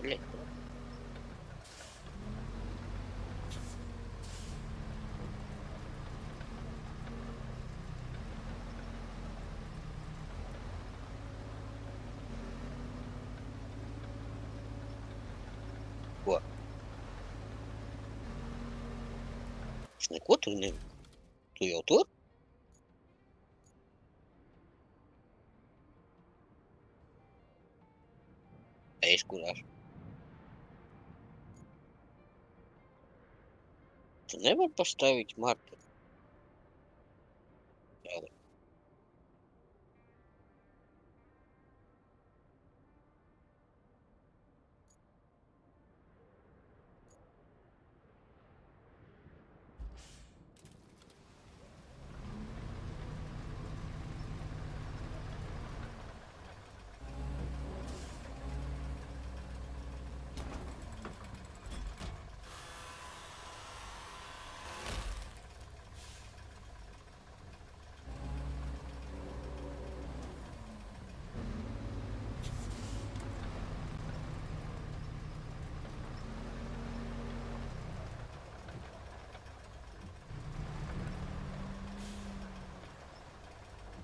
Блядь. О, не кот, не tu jau tur? Es kurās. Tu nevari pastāvīt marķi.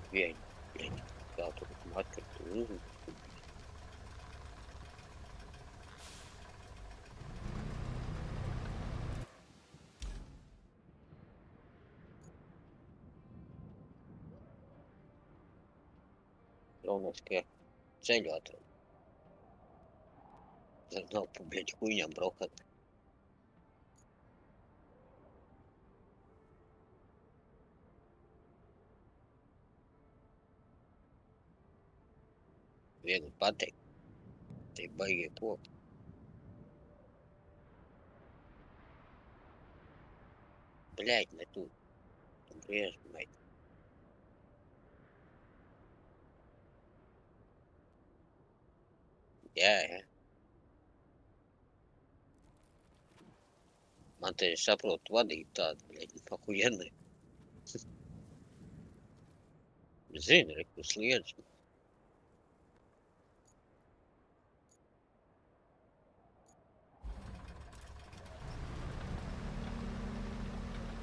Jā, vien, kā tur marķi tu uzlikt. Galvenais, ka ceļu atrod. Tad nav pa bļaļ huņām braukat. Viegli pateikt. Tie baigie koki. Bļaļ, ne tu. Tu griež, meit. Jā. Man te saprot vadīt tādu, bļaļ, pa hujenai. Zini, re, kur sliedz.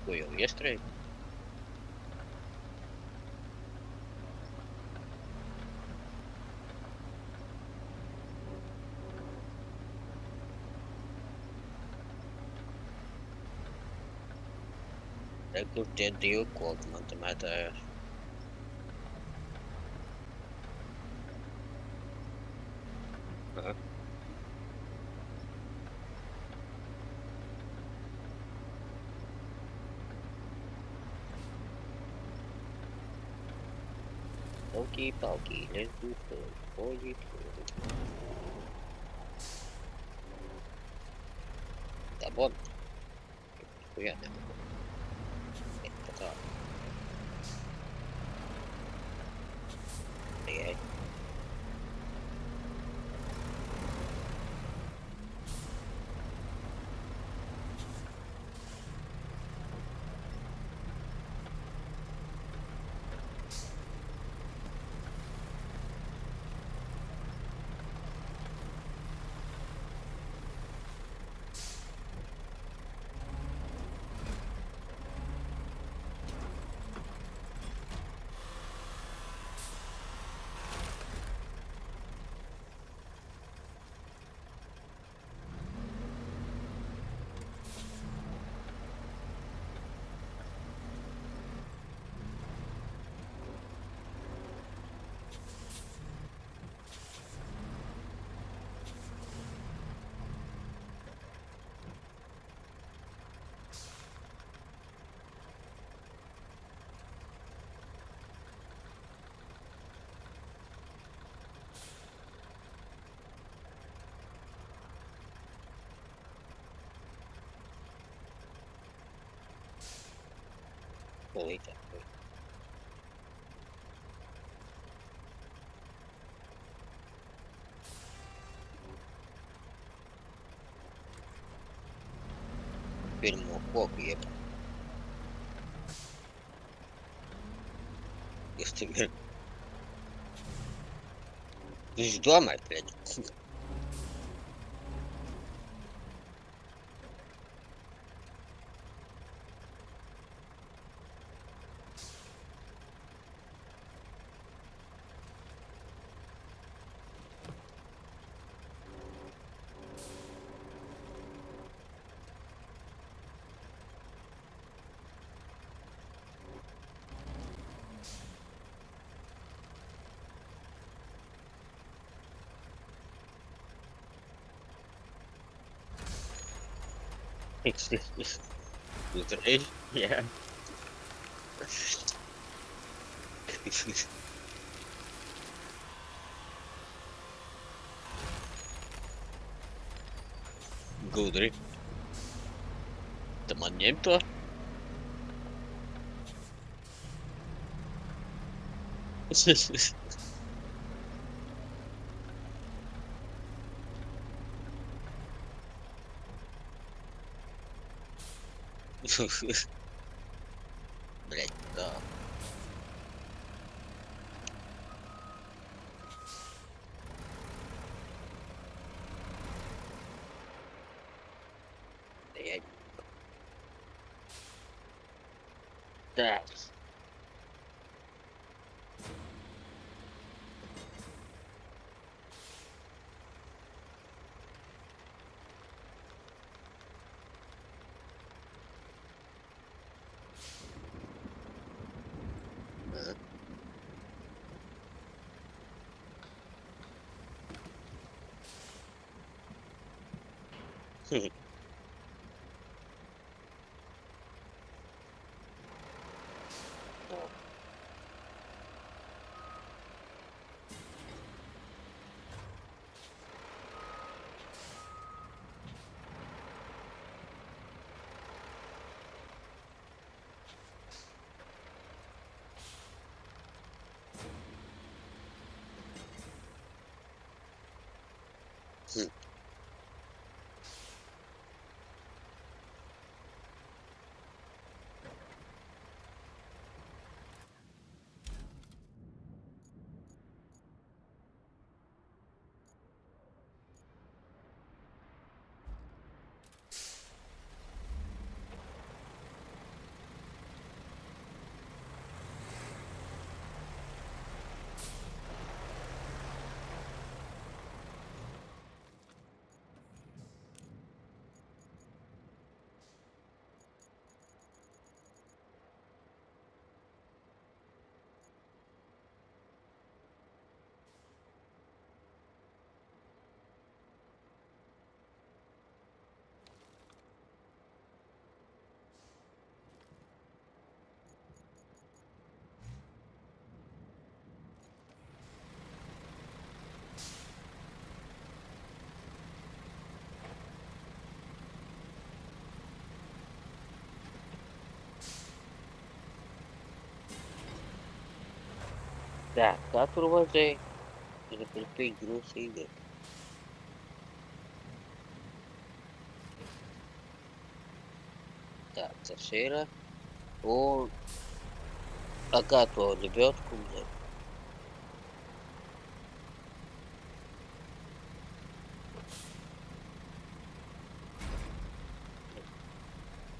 Ko jau iestrēji? Re, kur tie divi koki man te mētājās. Aha. Palkī, let's do it. Tā bon. Ko jāņem? Tā tā. Tikai. Polītē. Pirmo koku iepā. Kas tev ir? Viņš domāja, bļaļ. Literally, yeah. Godry. Temannya itu. Блять, да. Блять. Так. Ага. Хм. Хм. Так, как провожай? Закрепить груз игр. Так, tercera. О, acá tu лебедку, блядь.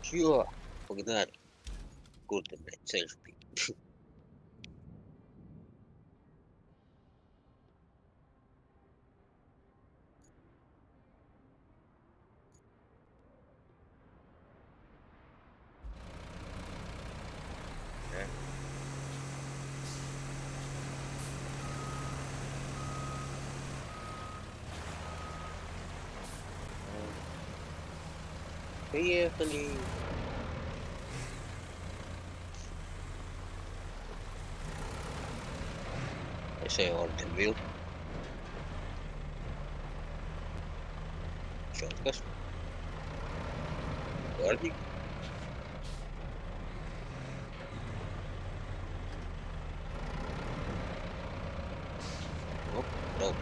Чё? Погнали. Круто, блядь, селфи. Да. Поехали. Ese orden view. Четко. Orden. Оп, ровно.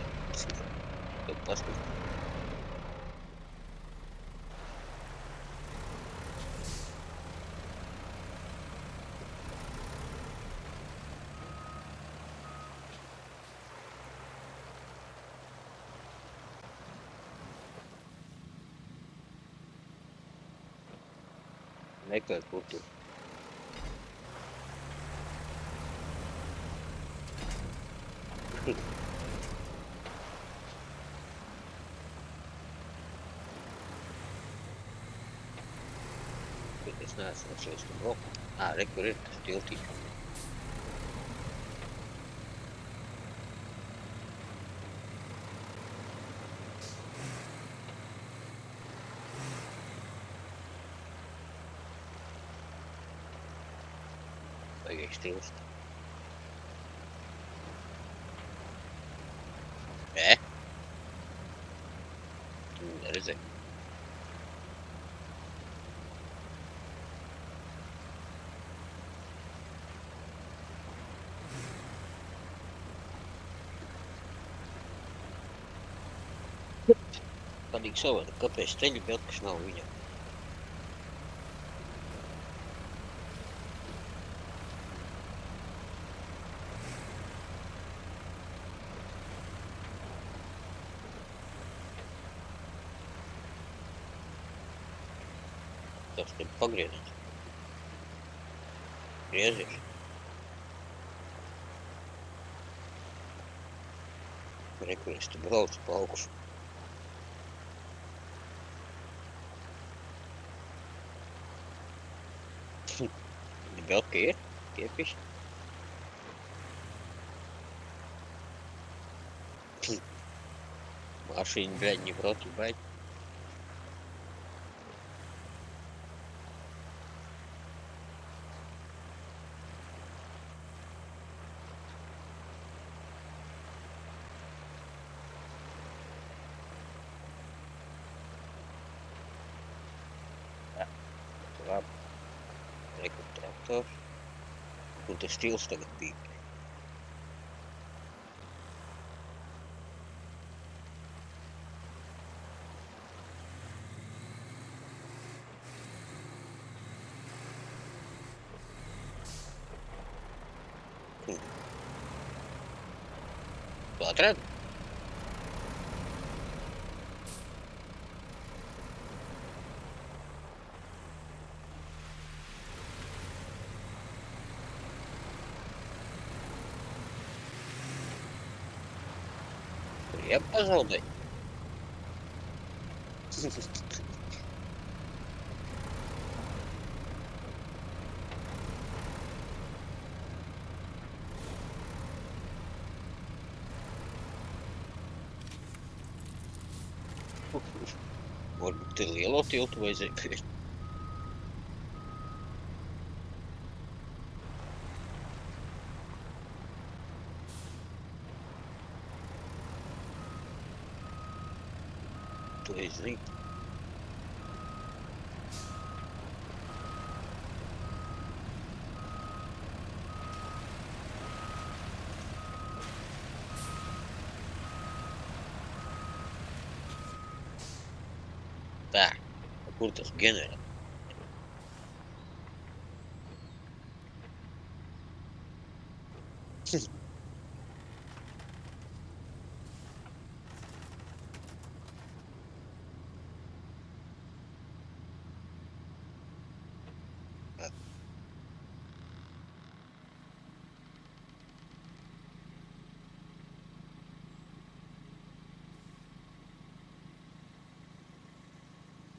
Тут пошли. Нека круто. It's not so it's oh. Ah, record still teach. stils. Neredzēju. Palīgi savādi, kāpēc ceļu biedkas nav viņam? Tas te pagriezies. Griezies. Rekur, es te braucu pa augšu. Biedka ir? Piepiši? Mašīna, блядь, не в рот ебать. Labi. Rekur traktors. Un tas stils tagad bija. Tu atradi? Riepu pazaudēji. Varbūt te lielo tiltu vajadzēja pēc. Tu esi zini. Tā, kur tas ģenerē?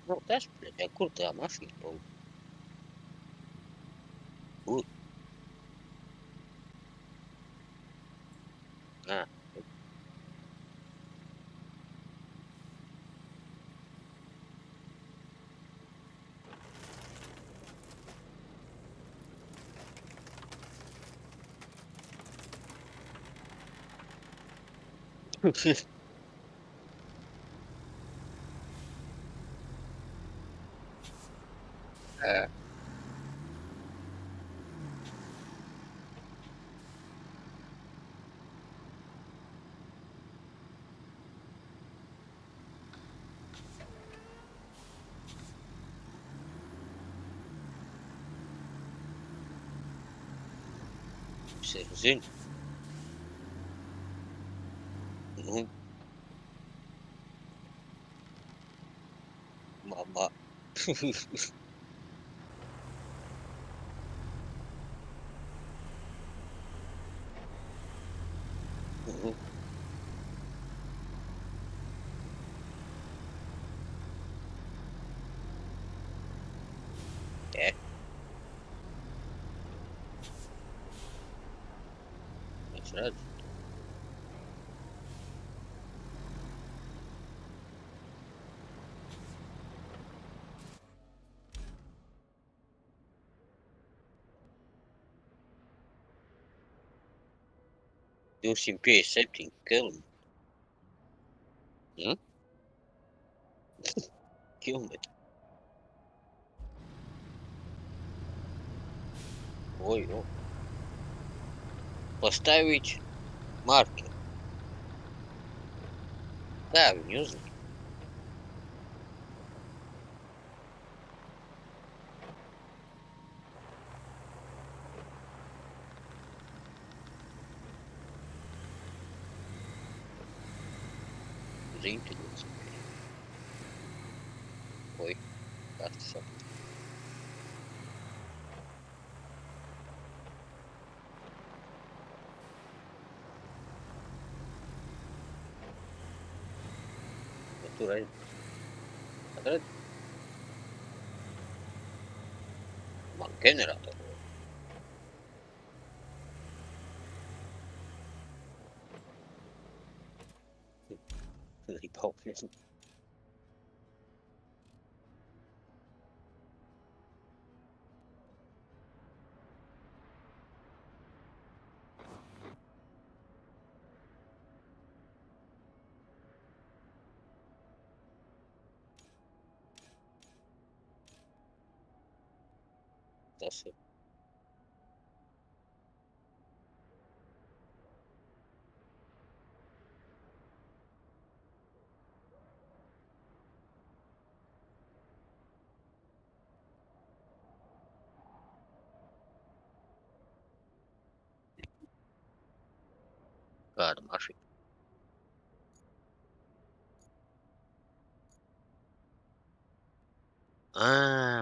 Nu, tas, bļaļ, kur tā mašīna palika? Kur? Nā. Jā. Es jau zinu. Nu. Mamma. Jā. Es redzu. 257 km. Kilometri. Ой, о. Поставить маркер. Да, внизу. Заинтересно. Ой, кажется. Натурально. Натурально. Генератор. Заебал, блин. Засыпал. Кармашек.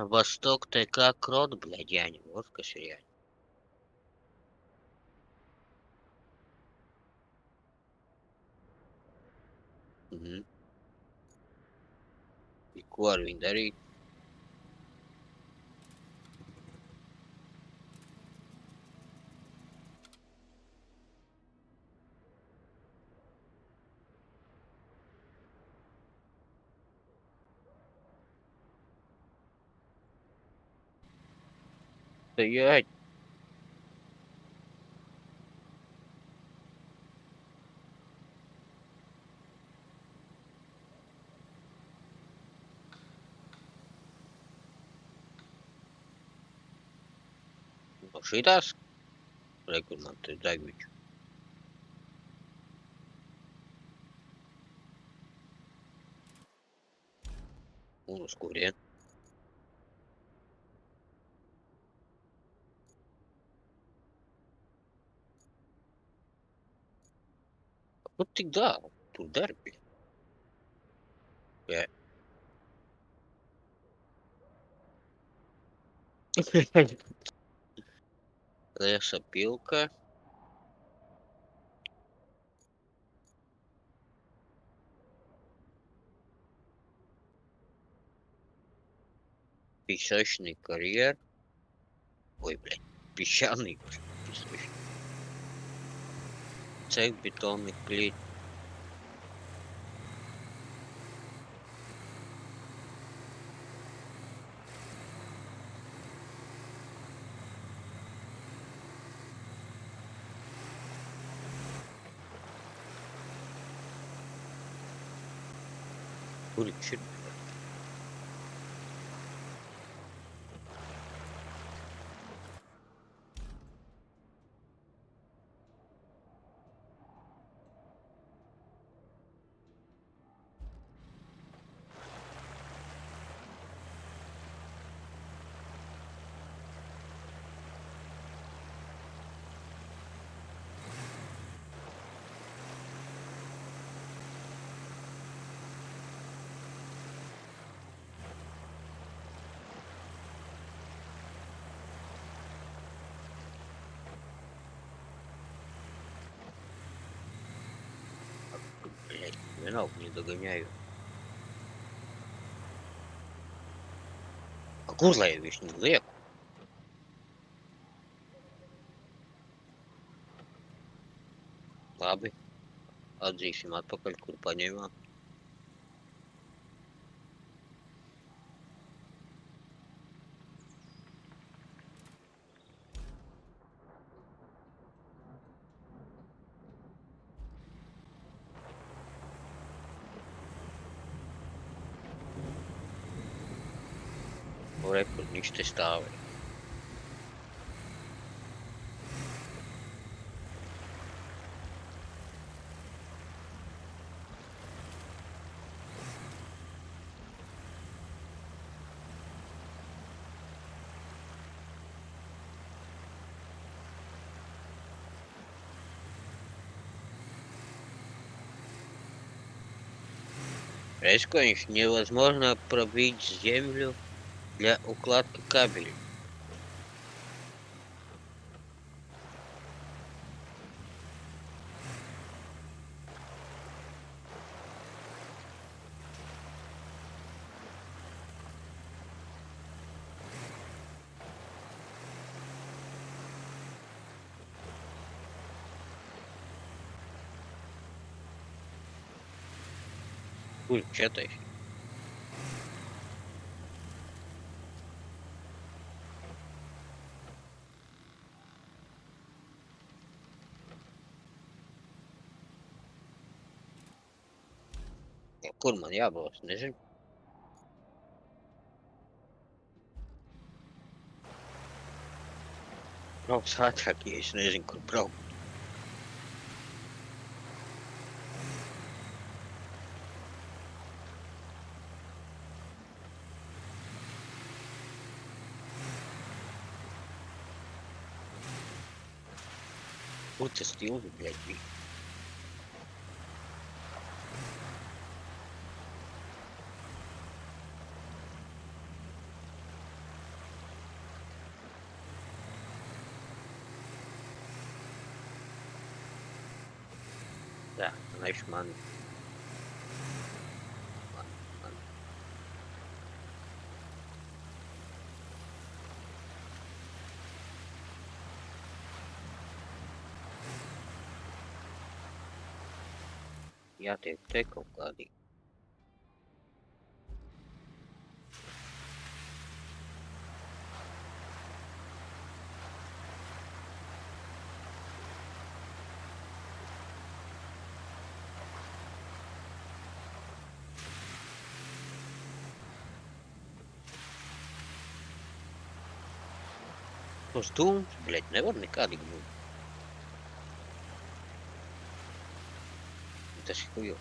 Восток ТК Крот, блядь, я не вот кошерять. Угу. И Куарвин дарит. Стоять. Šitas, rekur man te degviču. Un uz kurien? Kur tik dālu? Tur darbi. Jā. Лесопилка. Песочный карьер. Ой, блядь. Песчаный песочный. Цех бетонных плит. Курит. Блядь, винал не догоняю. А курла я весь не лек. Labi. Atzīsim atpakaļ, kur paņēmām. Niks te staviti. Конечно, невозможно пробить землю для укладки кабелей. Ой, что-то еще. Kur man jābrauc, nezinu. Brauc ātrāk, ja es nezinu, kur braukt. Kur tas tilts, bļaļ, bija? Tā, viņš man... Jātiek te kaut kādī. Uz dūmus, bļaļ, nevar nekādīgi būt. Tas ir hujo.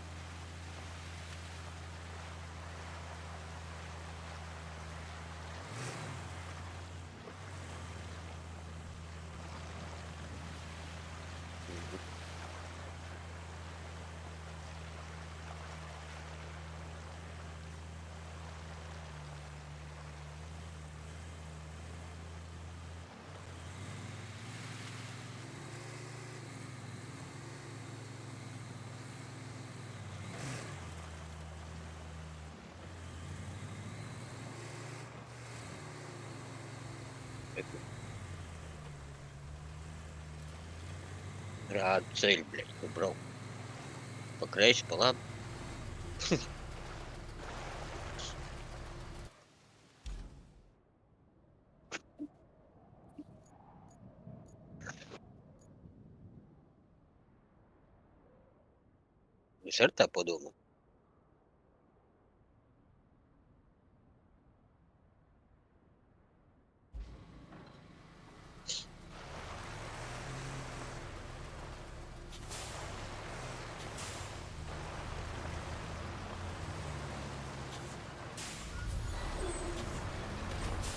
Rāda ceļu, bļaļ, kur braukt. Pa kreisi, pa labi. Es ar tā padomāju.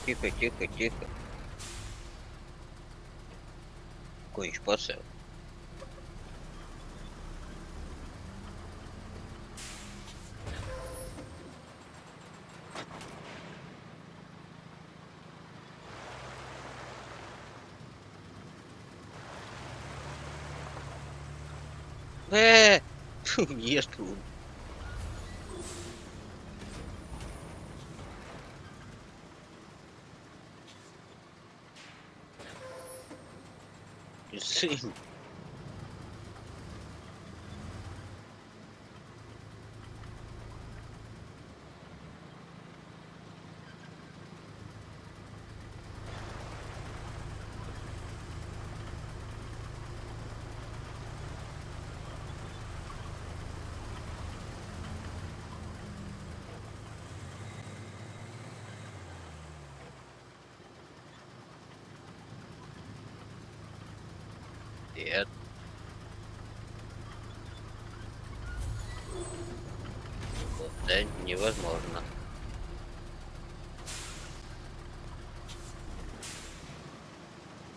Ķika, ķika, ķika. Ko viņš pasev? Nē! Iestrūda. Es zinu. Нет. Это невозможно.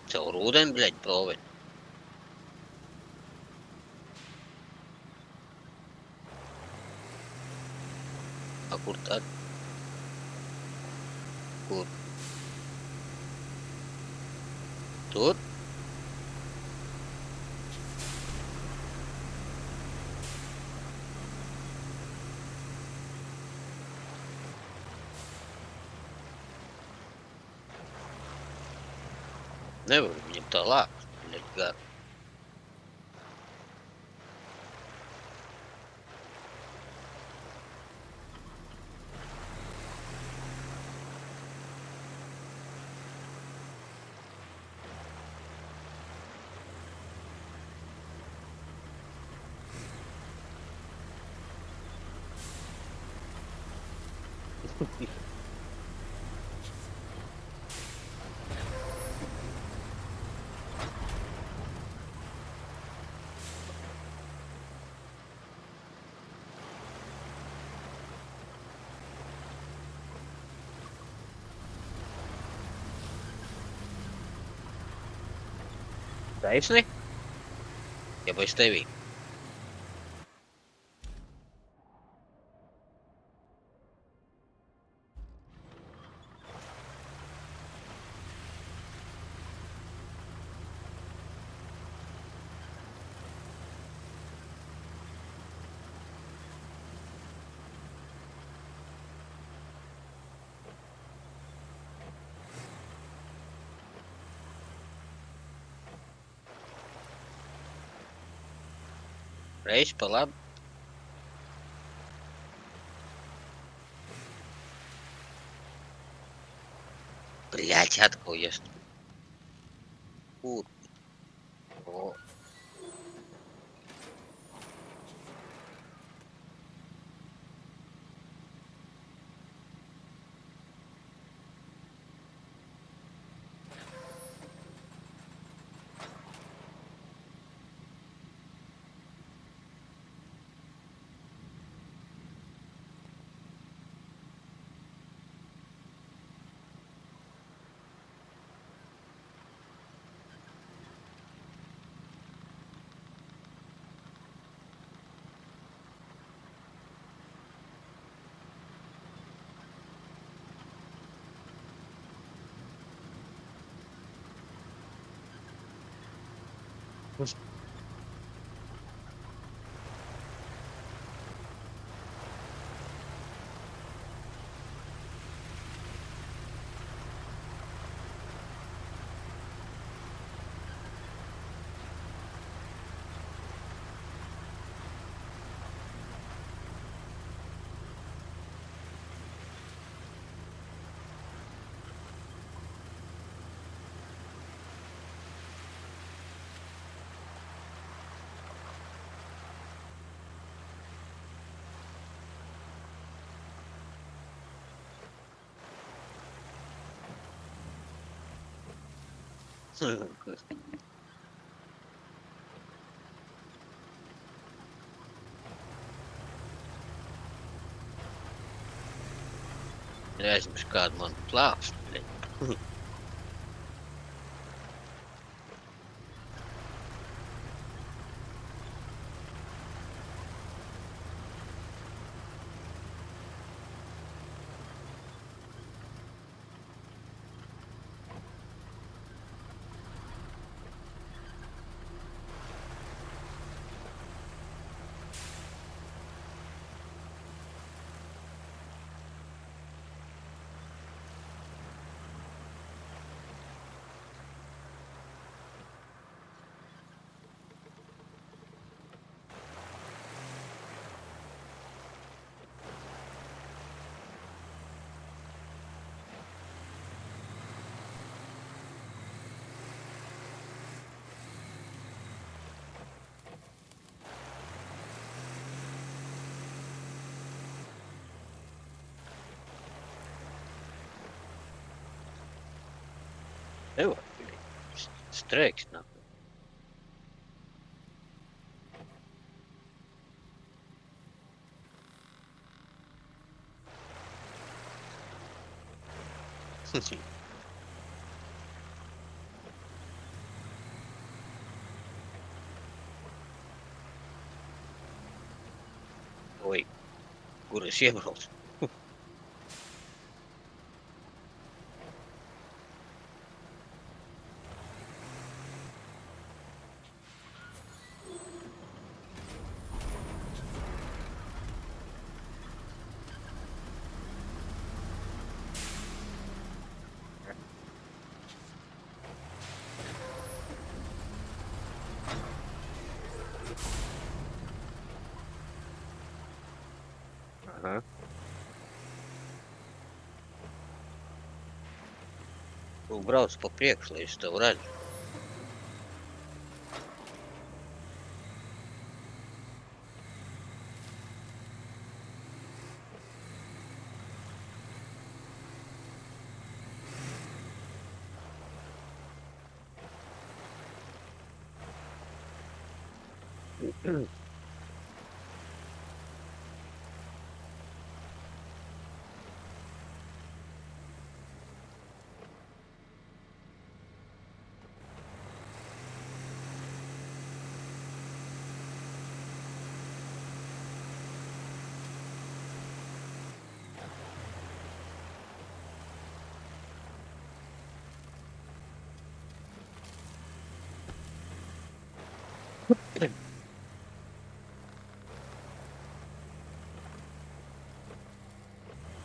Це руден, блядь, провод. А курта? Кур. Тут? Не ви мені тала, блядь, гад. Зайшли? Я бачите. Рейс пала. Блять, откуда я? Кур. О. Reizes kādu man plākst, blядь. Evo, blядь. Streiks, nахуй. Oi, kuras iebrauc. Aha. Tu brauc pa priekšu, lai es tev redzu.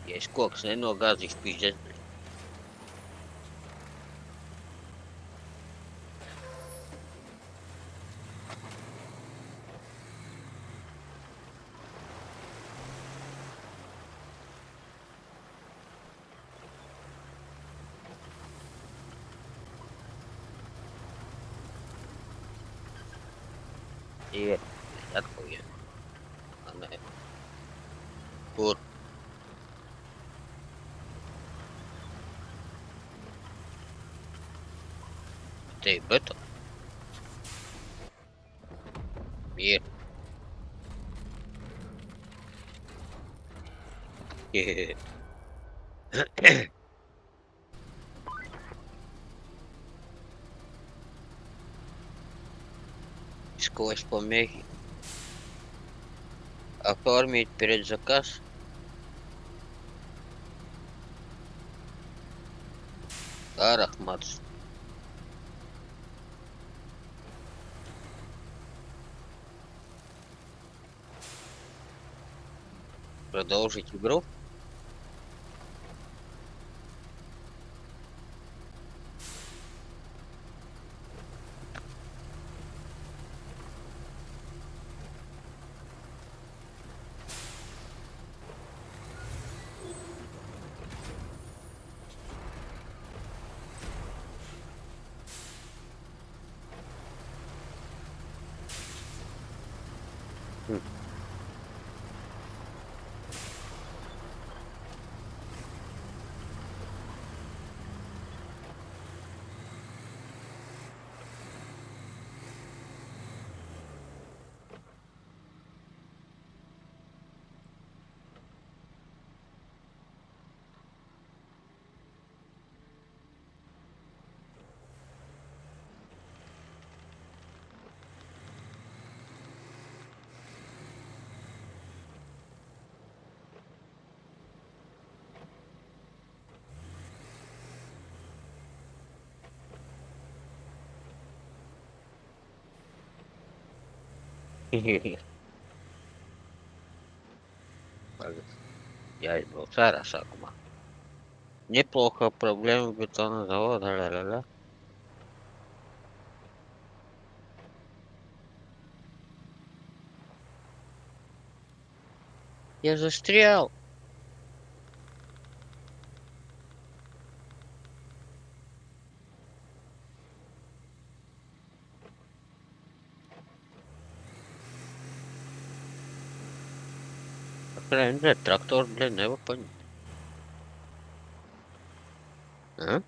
Ja es koks nenogāzīšu, pīdžet. Ir. Atkal vien. Nē. Kur? Te ir beton. Ir. Сквозь помехи. Оформить предзаказ. Арахматс. Продолжить игру. Я избрал царя Сакума. Неплохо, проблемы бетонного завода. Ля-ля-ля. Я застрял. Блин, трактор, блин, его понять. А?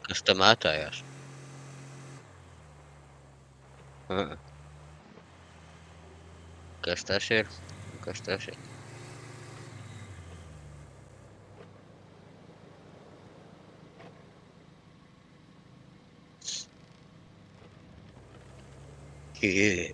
Kas tam mētājās? Kas tas ir? Kas tas ir? Э,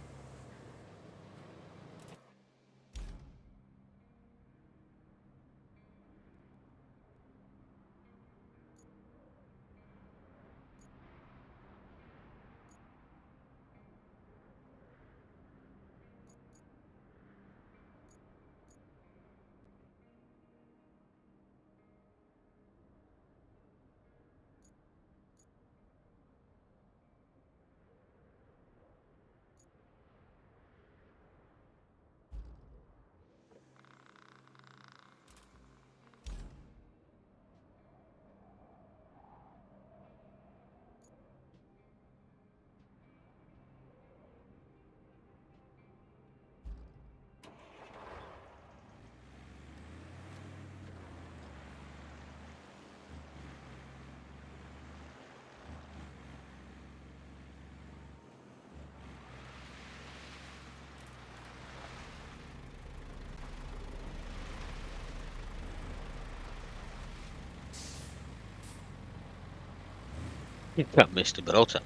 Kā mēs te braucām?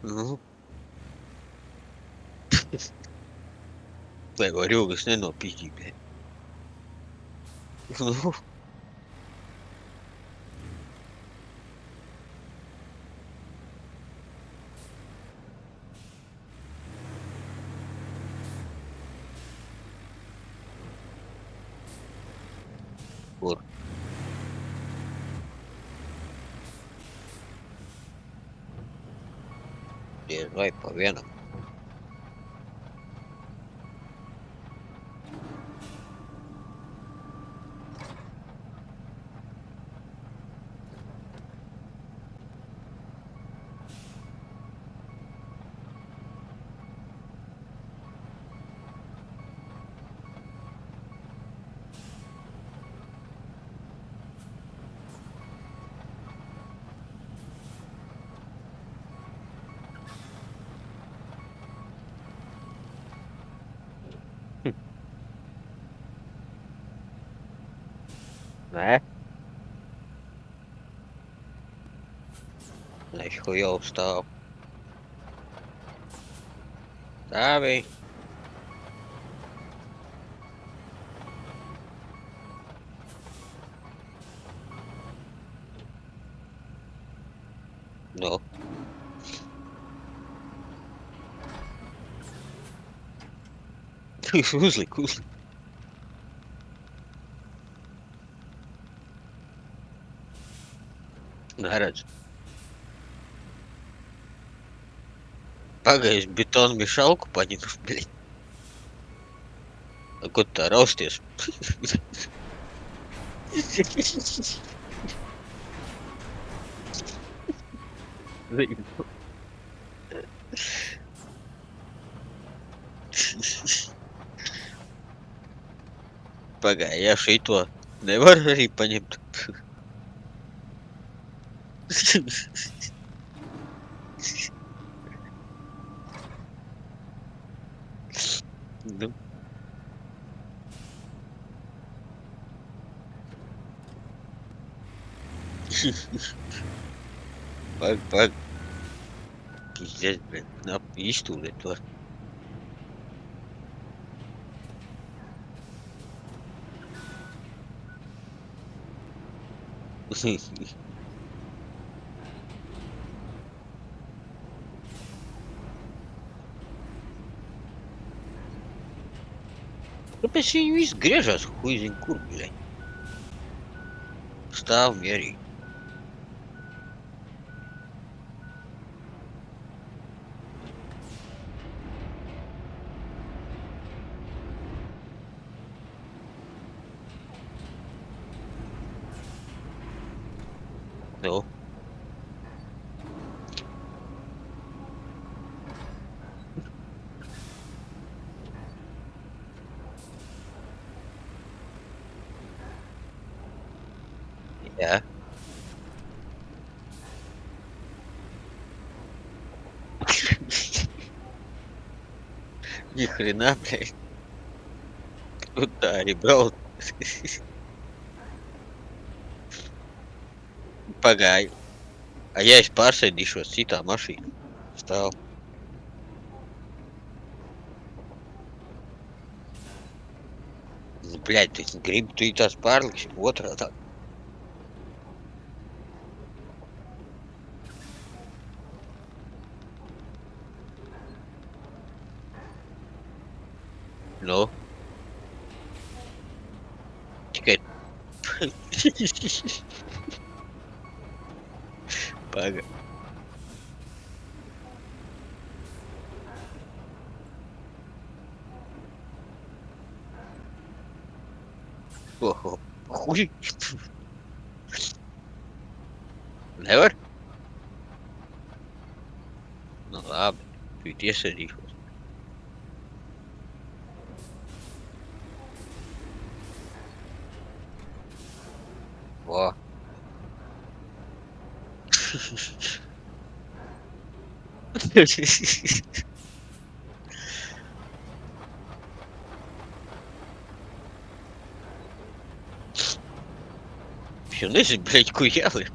Nu, lai var ilgas nenopīķīt. Nu, kur? Diez vai pa vienam. Nē? Es jau stāvu. Stāvi. Nu. Uzlik. Neredzu. Pagaidzi, betonu mišalku paņemu, blīt. Ko tā rausties? Pagaidi, ja šito nevar arī paņemt. Nu. Pag. Pizdies, bet nav iztūlēt var. Kāpēc viņi visi griežās, huj zin kur, bļaļ? Stāv mierīgi. Nu. Jā. Ни хрена, блядь. Вот да, ребрал. Pagaidi. A ja es pārsēdīšos citā mašīnā. Stāv. Bļaļ, tu gribi, tu tās pārlikši otrādā. Nu? Tikai... Paga. Oho. Huj. Nevar? Nu labi, tu iesēdīšos. Vā. Eu nezinu, bļaļ, ko jāliek.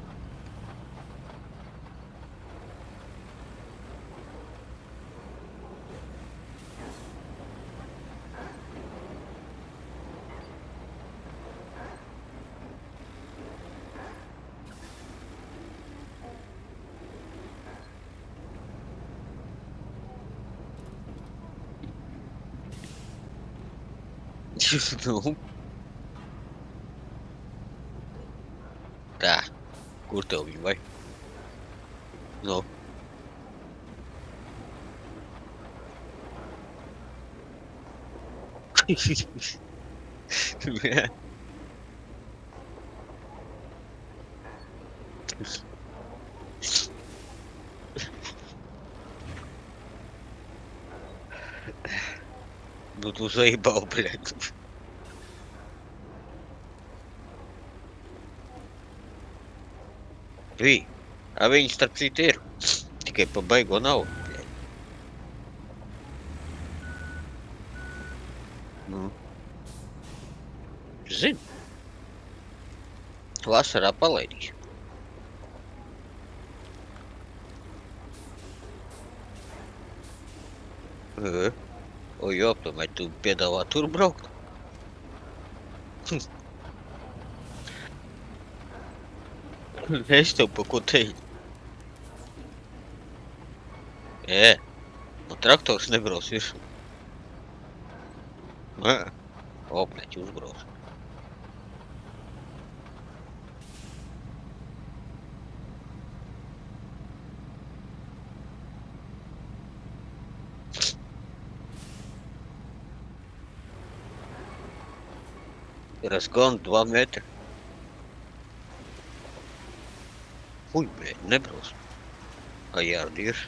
Nu. Tā, kur tev viņu vai? Nu. Jā. Nu tu zaibal, bļaļ. Vī, a viņi starp citu ir. Tikai pa baigo naudu, bļaļ. Nu. Zinu. Vasarā palaidīšu. O, jo, tomēr tu piedāvā tur braukt? Es tev pa ko teicu. No traktors nebrauc virsū. O, bļaļ, uzbrauc. Разгон 2 метра. Хуй, блядь, nebrauc. A jārdi ir.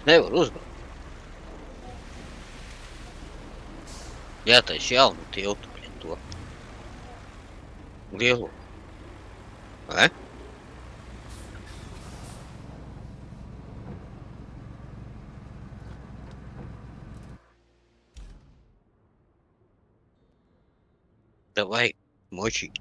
Nevar uzbraukt. Jātais jaunu tiltu, bļaļ, to. Lielo. Vai? Давай, мочи.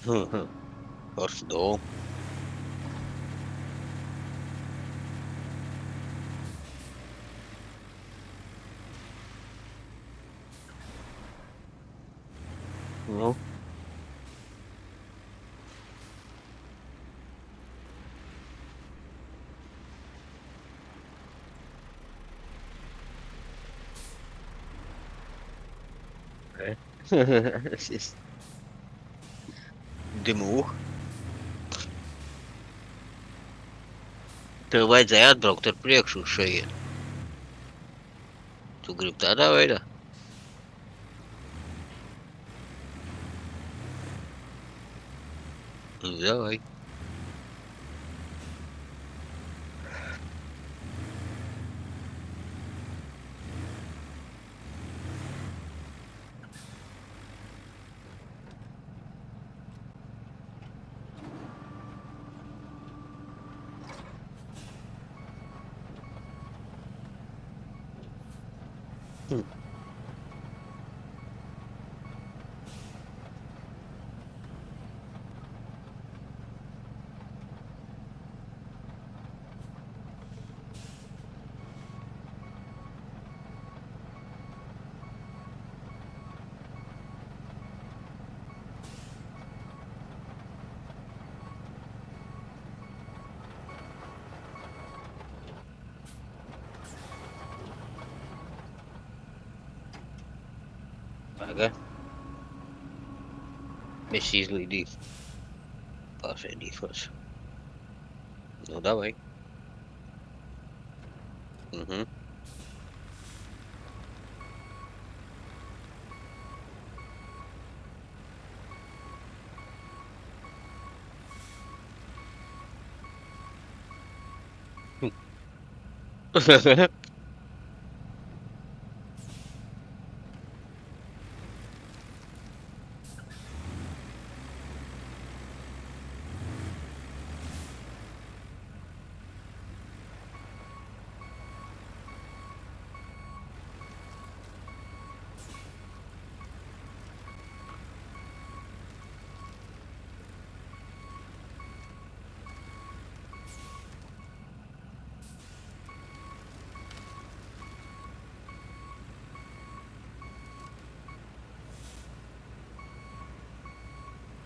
Pardon. No. Eh. Het is de moe. Tev vajadzēja atbraukt ar priekšu uz šejienu. Tu gribi tādā veidā? Nu, davai. Hm. Paga. Es izlīdīju. Pasēdīšos. Nu, davai. Mhm.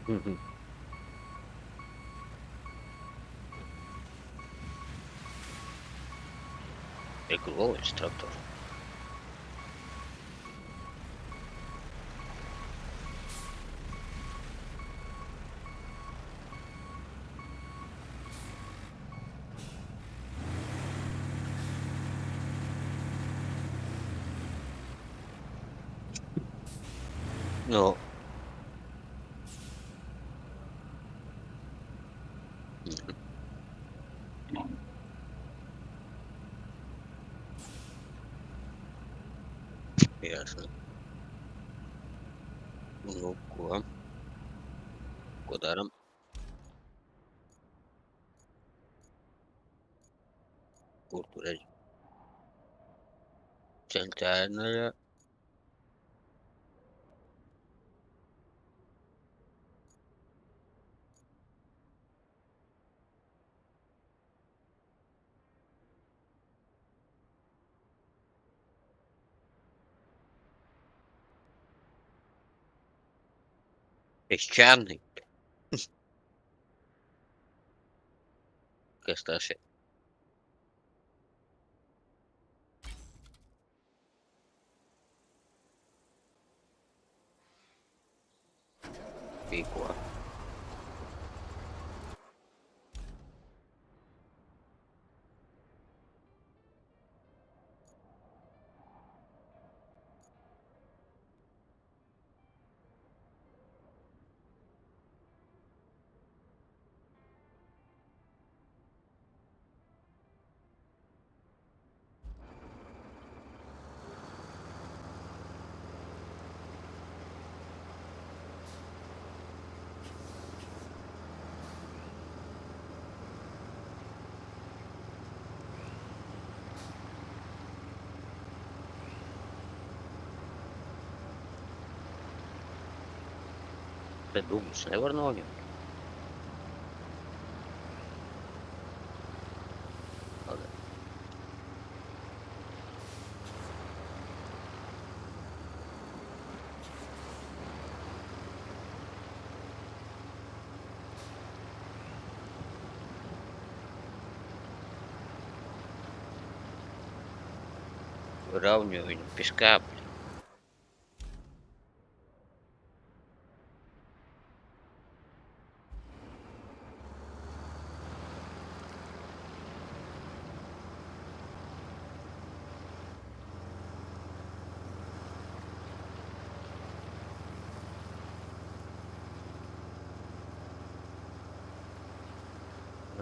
Mhm. Ekoloģis traktors. No. Mhm. Jasne. Nu, ko? Ko daram? Kur tu redzi? Centēnaļa. Es čērni. Kas tas ir? Pīko. Te dūmus nevar noņemt. Pagaid. Равню viņu pie skāpļa.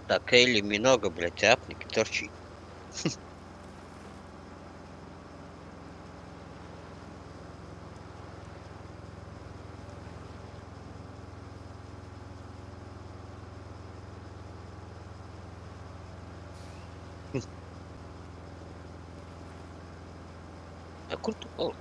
Так, Элли много, блядь, цапники торчит. А kur tu palici?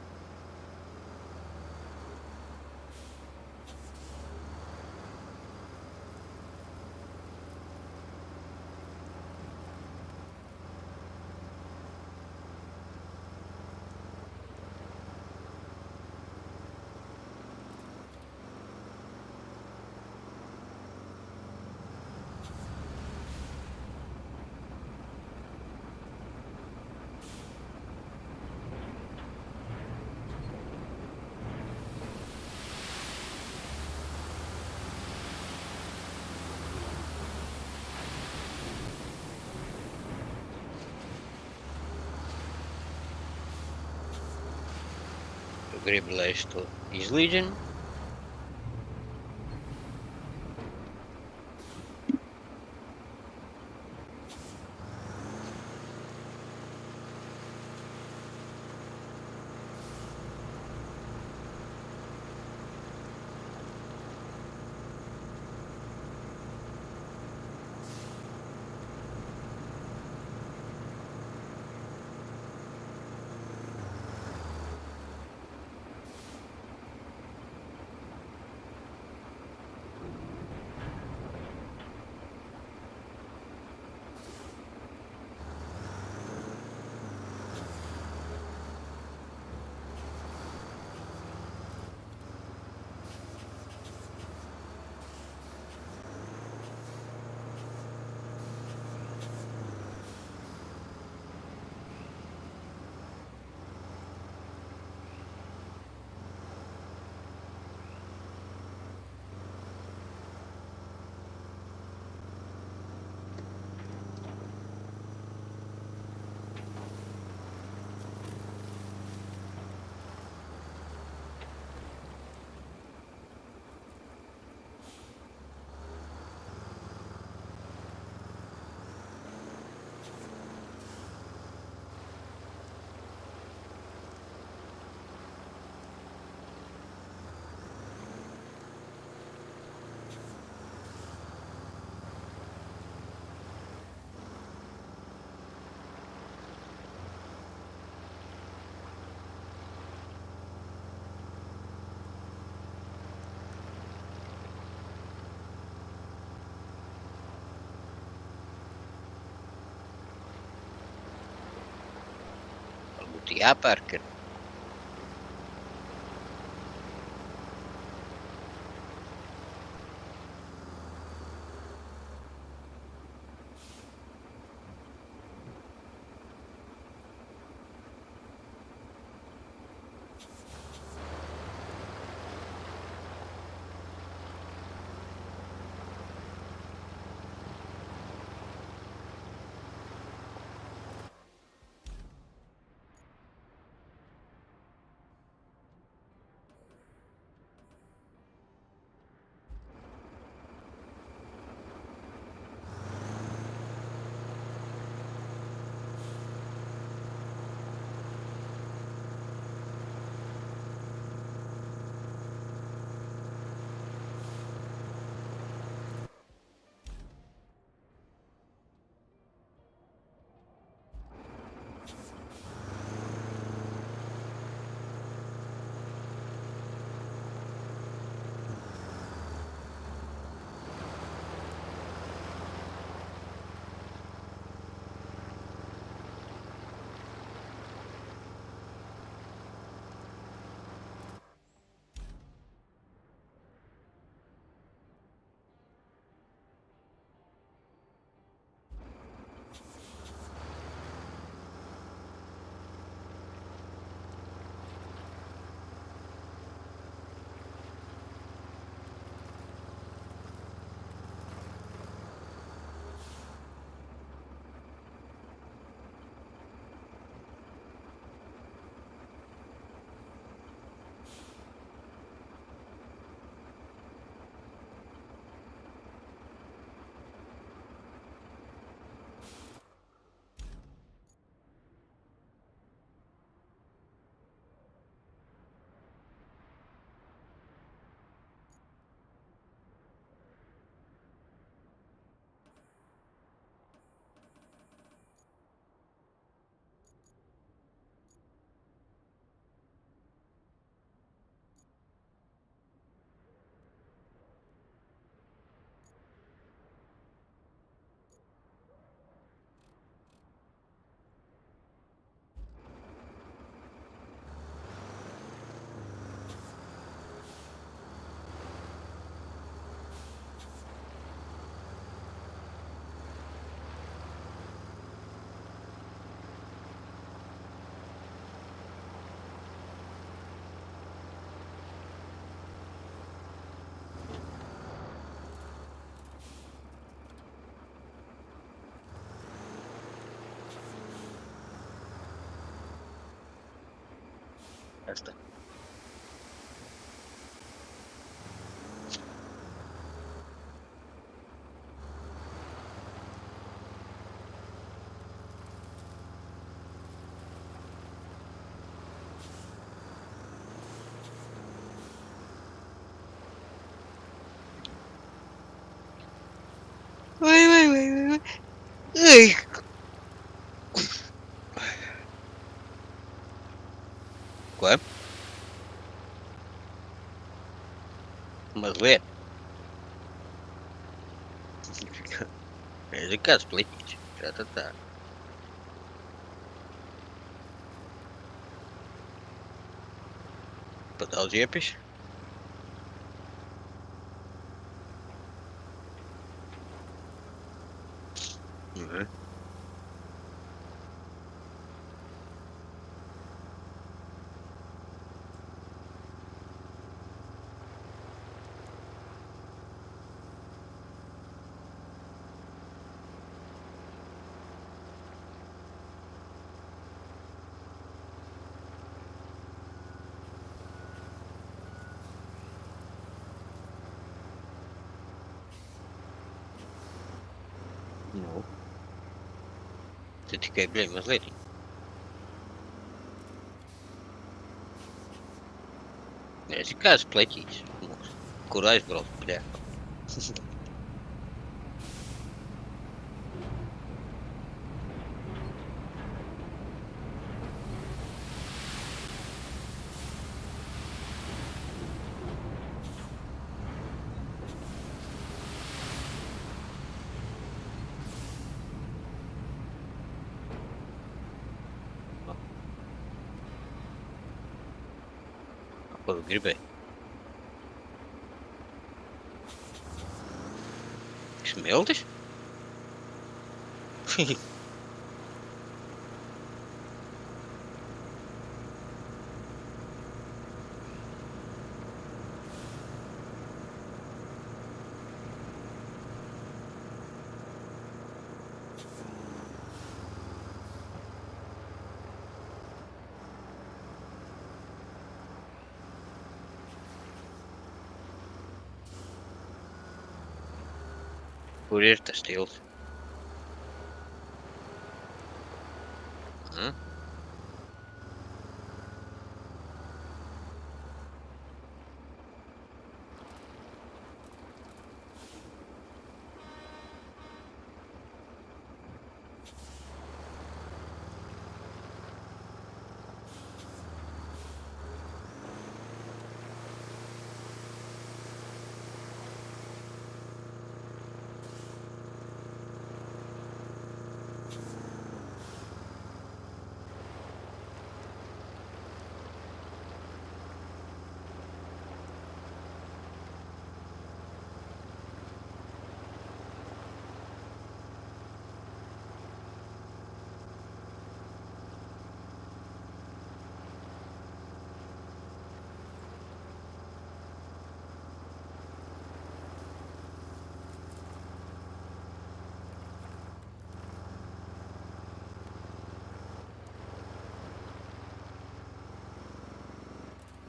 Tu gribi, lai es to izlīdzinu? Varbūt jāpērk ir. Ya está. Uy. Uy. ¿Qué? Mazliet. Ir kāds pliķis. Tā. Pa daudz iepiši? Mhm. Nu. Tu tikai, bļaļ, mazliet. Ir kāds pliķis. Kur aizbraukt, bļaļ? Ko tu gribēji? Smiltis? Kur ir tas stils?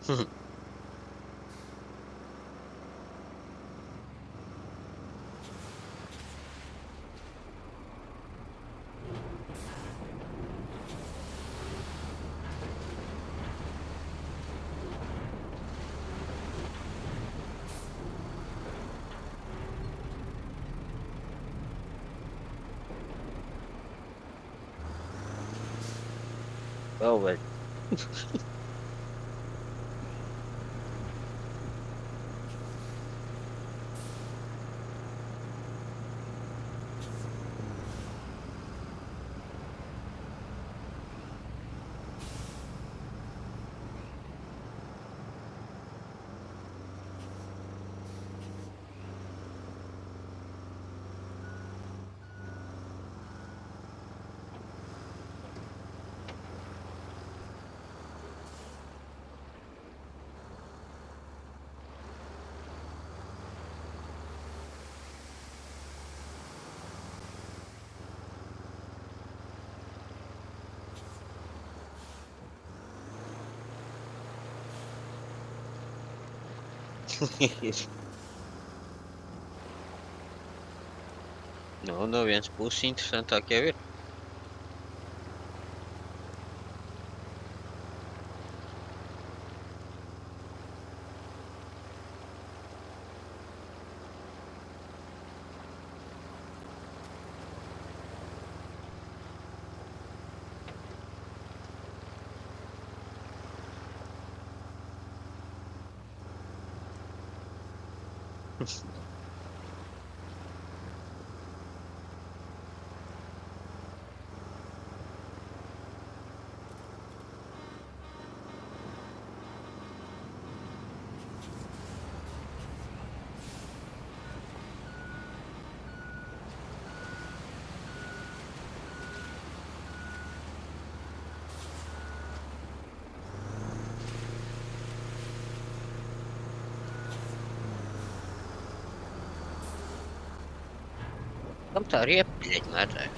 Mhm. Vēl vai? No viens puses interesantāk jau ir. Kam tā riepa, bļeģ, mēdē?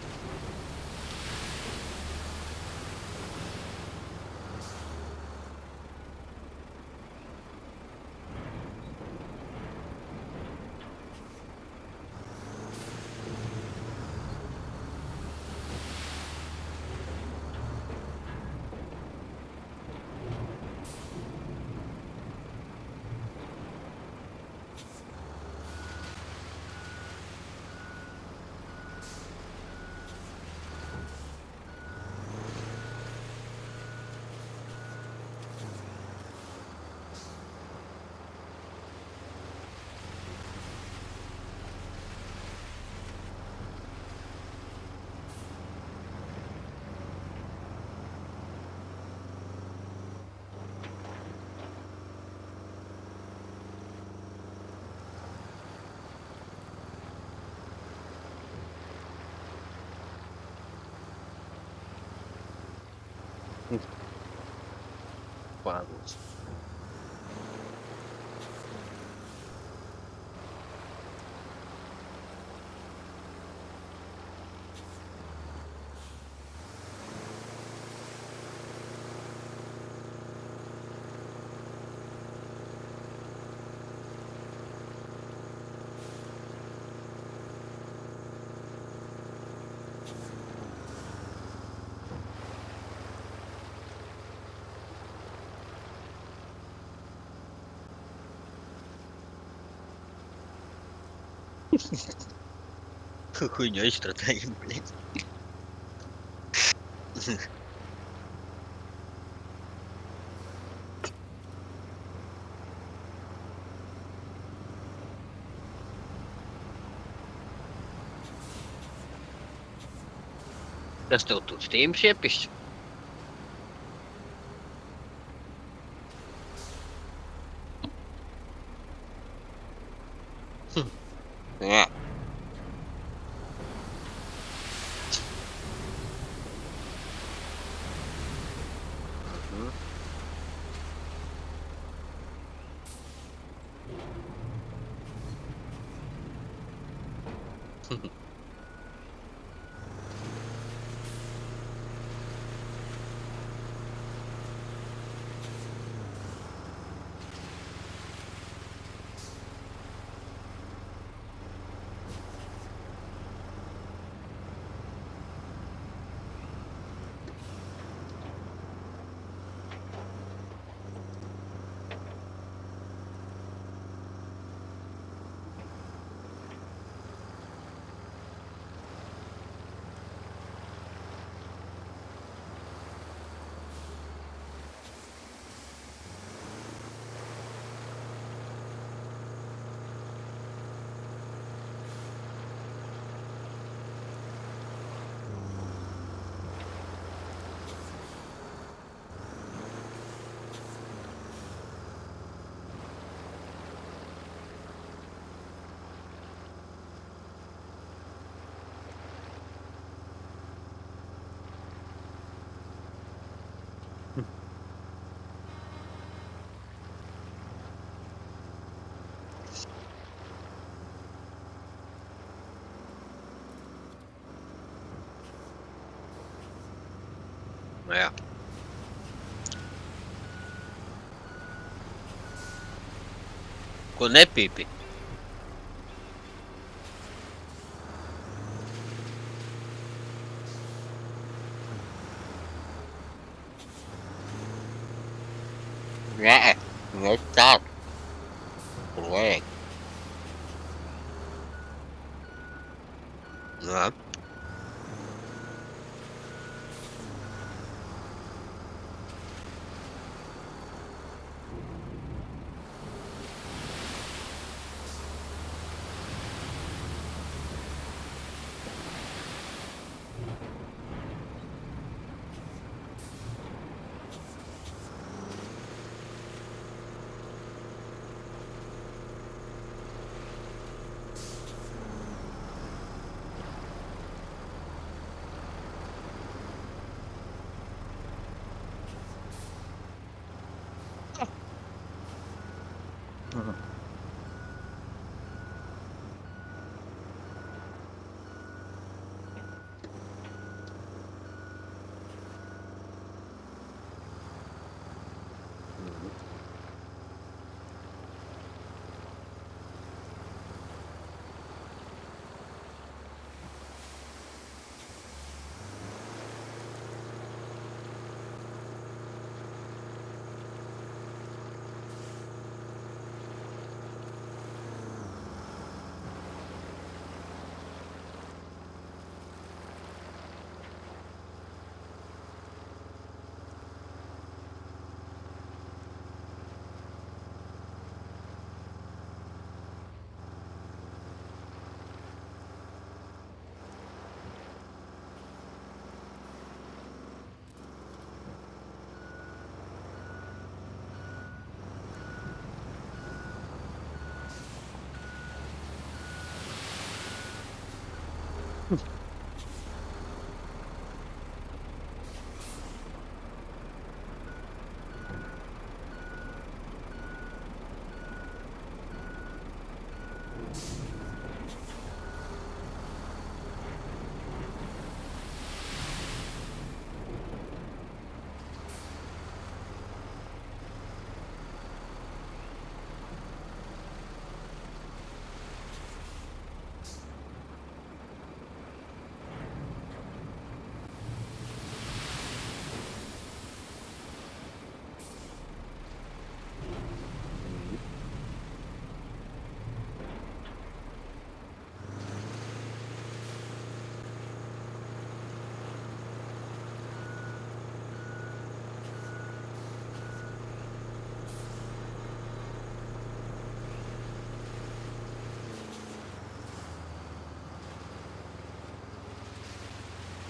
Pāvils. Хуйнёй страдаем, блядь. Kas tev tur stīms iepis? Jā. Jā. Ko nepīpi? Nē, ne tā. Tur vajag. Jā.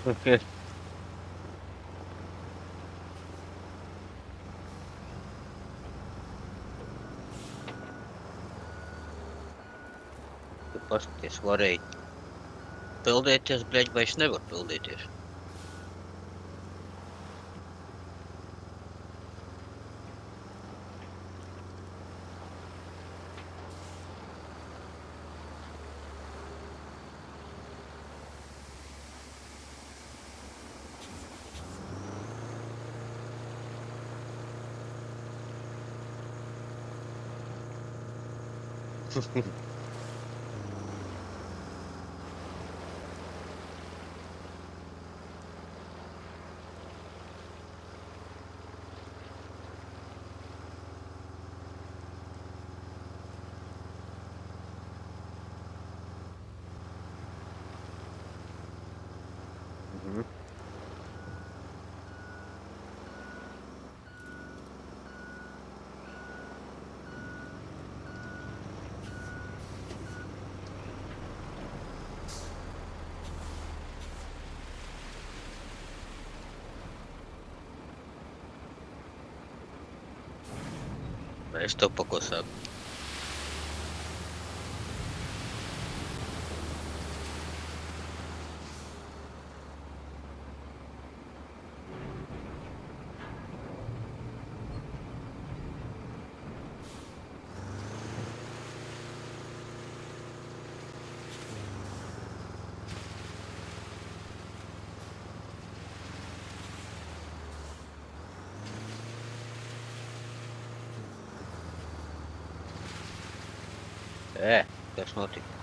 Tu paskaties, varēja peldēties, bļaļ, vai es nevaru peldēties? Mhm. Vai es tev pa ko saku? Kas notika?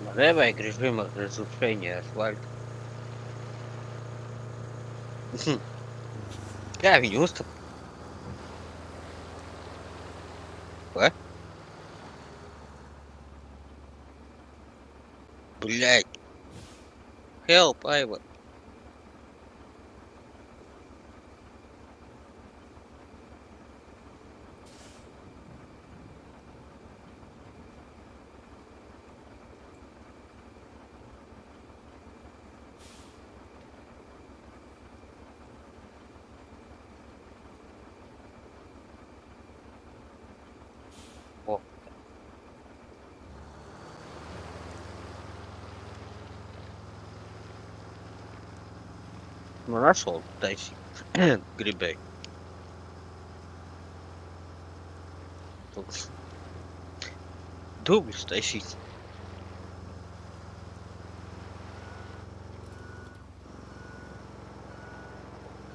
Man nevajag režīma разрушения асфальта. Kā viņu uztver? Ko? Блядь. Help, Aiva. О. Nu, asfaltu taisīt. Gribēju. Dubļus taisīt.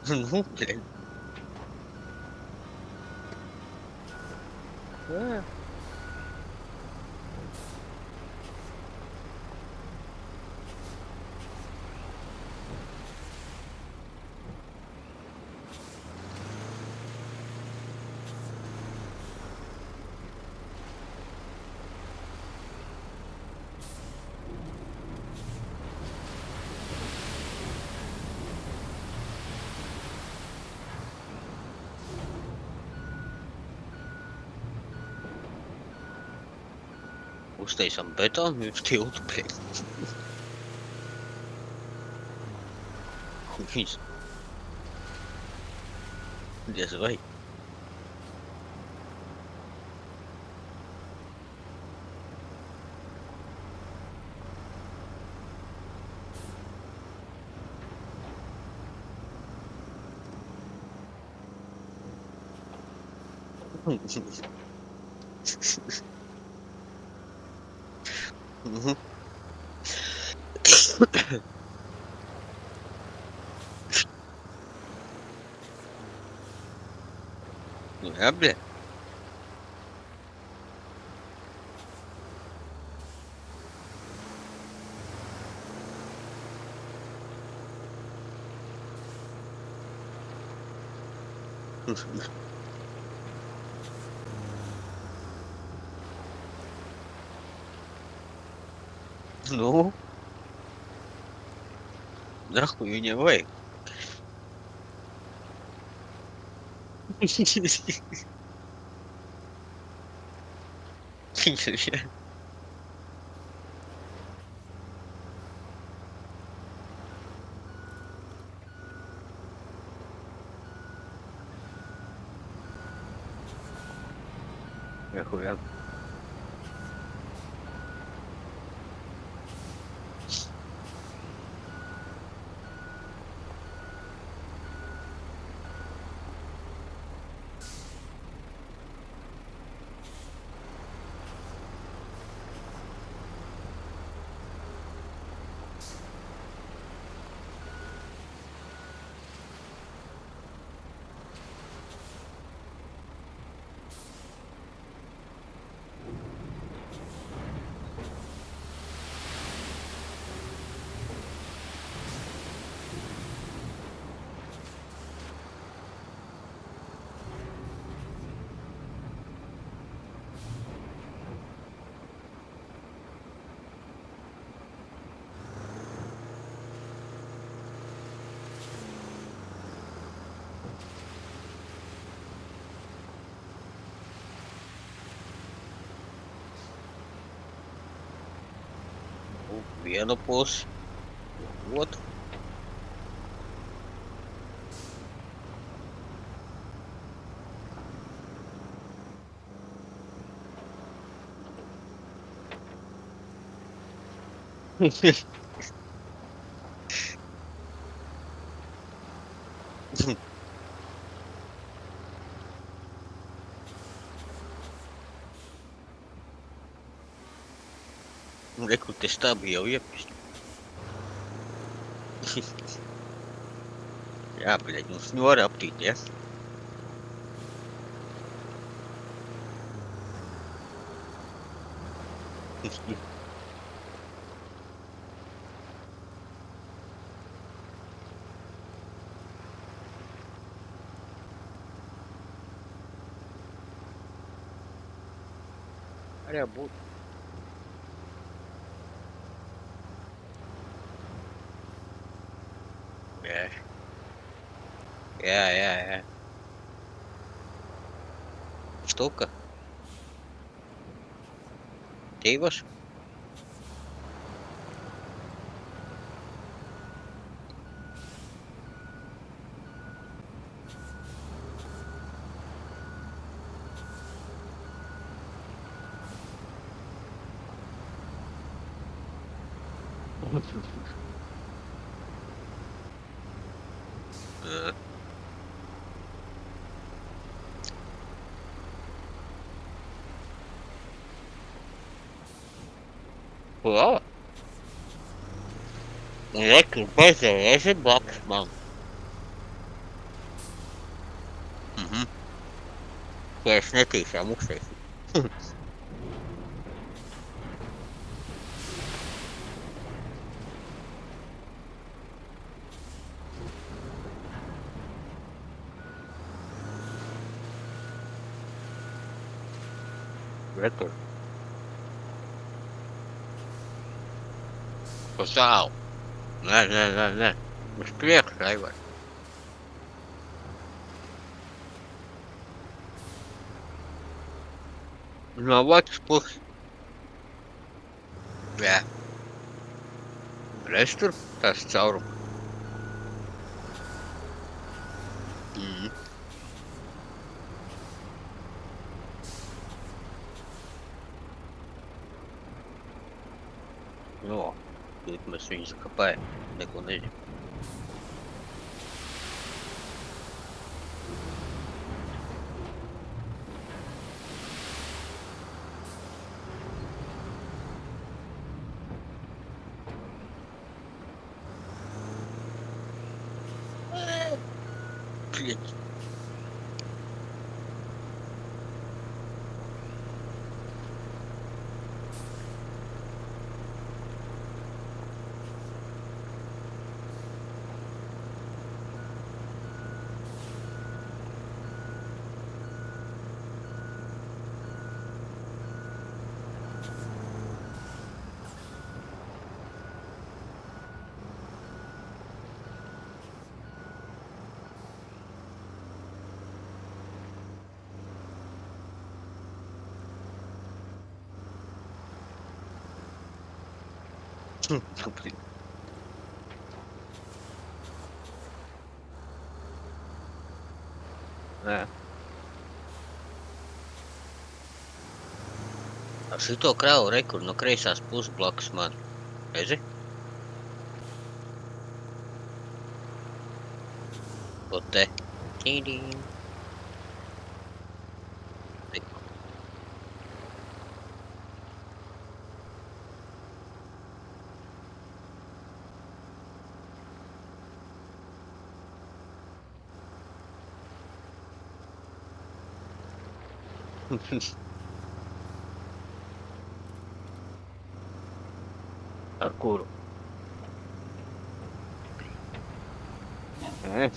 Nu, блядь. Uztaisām betonu uz tiltu, blядь. Viss. Diez vai. Mhm. Ja, blядь. Ну, нахуй ее не вай. Охуенно. Vienu pusi. Otru. Reku te stabi jau iepist. Jā, bļaļ, nu snori aptīt, ja? Arī būt. Jā. Jā. Štuka. Divas. Ko? Reku, bazējies ir blakus man. Ja es netīšām uztaisīju. Rekur. Pa tālu. Nē. Uz priekšu, Aivar. No otras puses. Jā. Redz tur, tas caurums. No, тут mēs viņu zakapējam. Neko nezinu. Блядь. Блин. Nē. Ar šito kravu rekur no kreisās puses blakus man. Redzi? To te. Tīdīm. Ar kuru? Nē.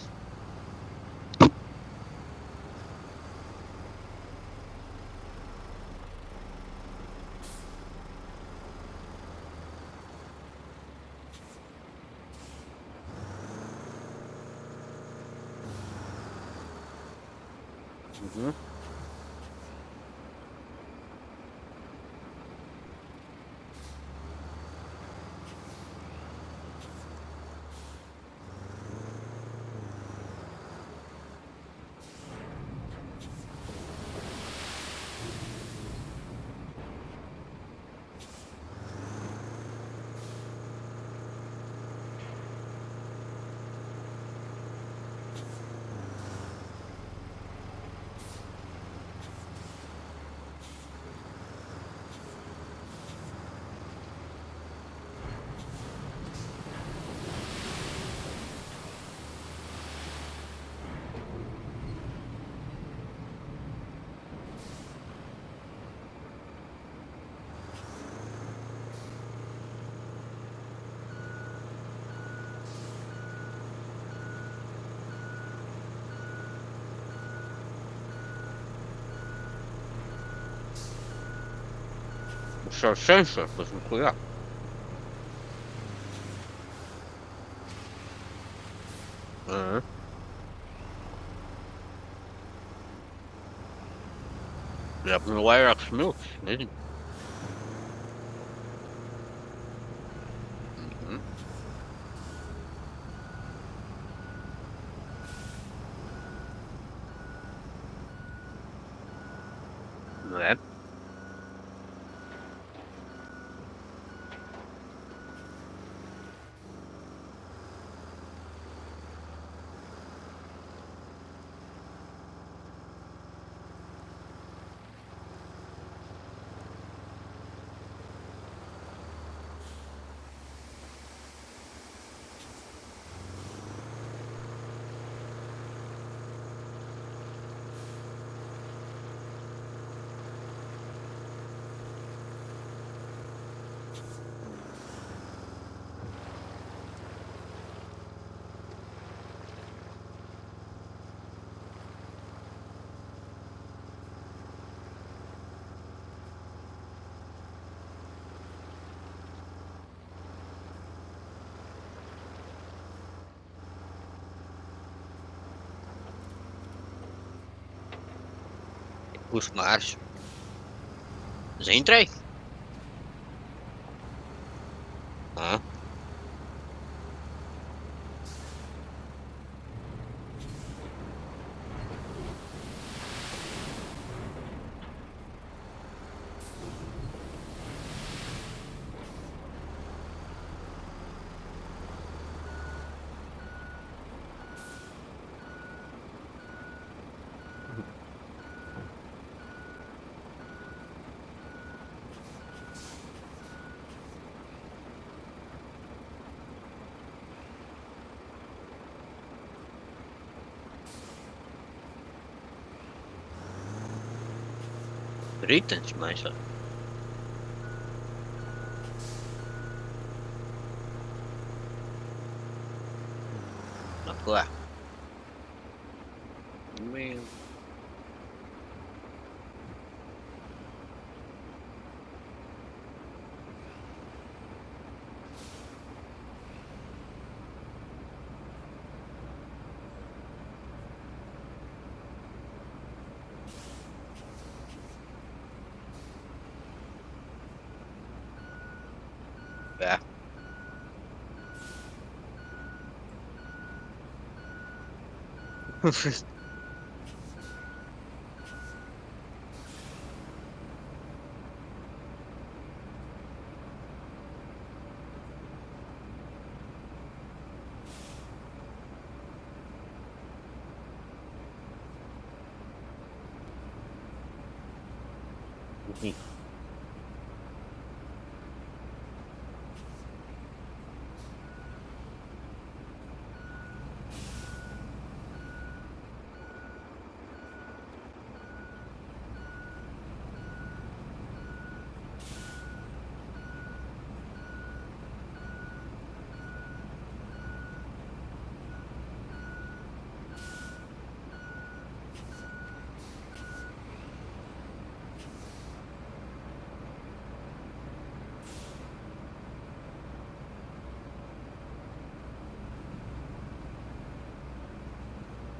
Сенсор, тут нихуя. Ага. Я бы лайрак смылся, видишь? Мгм. Да. Os mares. Já entrei. Ah, Britânicos, mas ó. Não foi lá. Meu. É.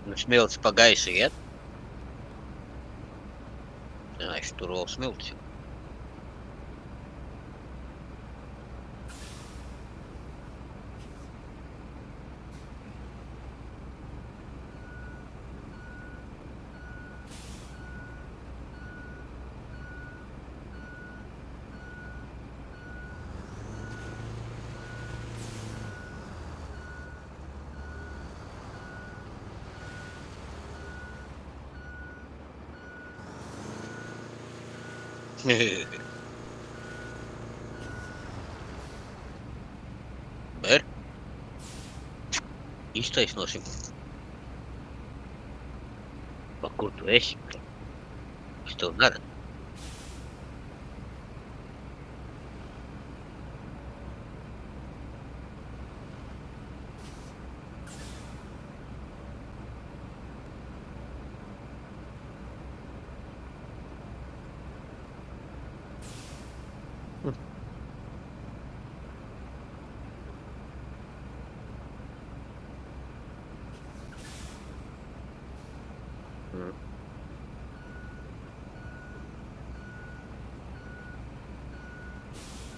Nu smilts pagaisu iet. Jā, es tur vēl smilts. Ber, iztaisnosim. Pa kur tu esi? Es tev neredzu.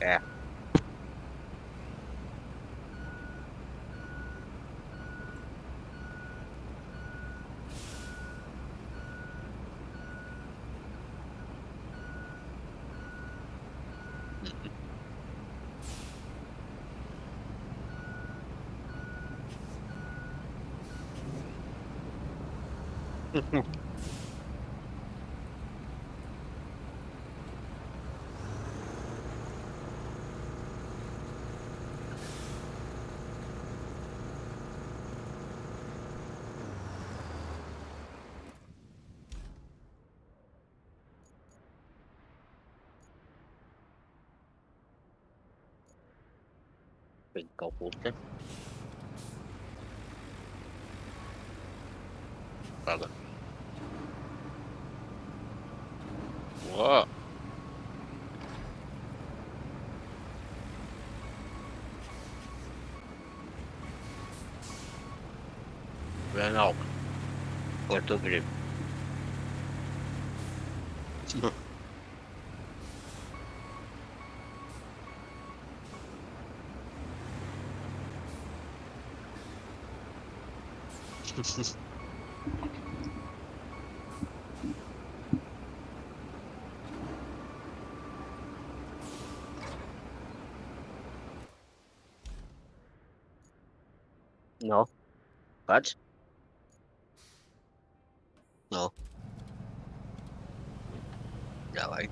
Yeah. Big kapuutte. Aga. Wow. Ren out. Puerto Grip. No. What? No. Dawaj.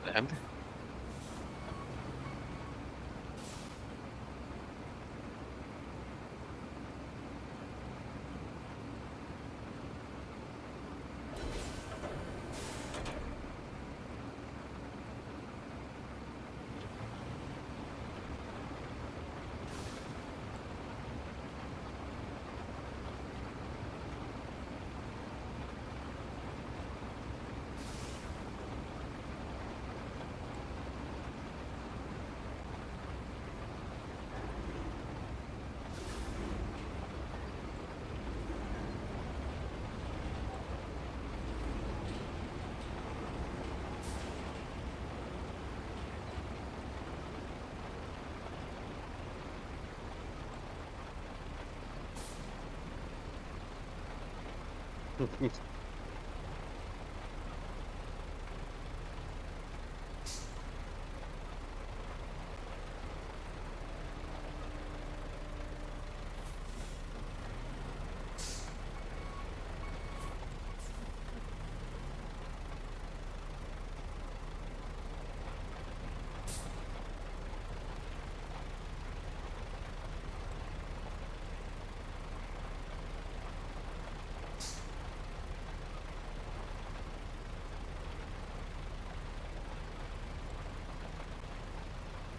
Wiem.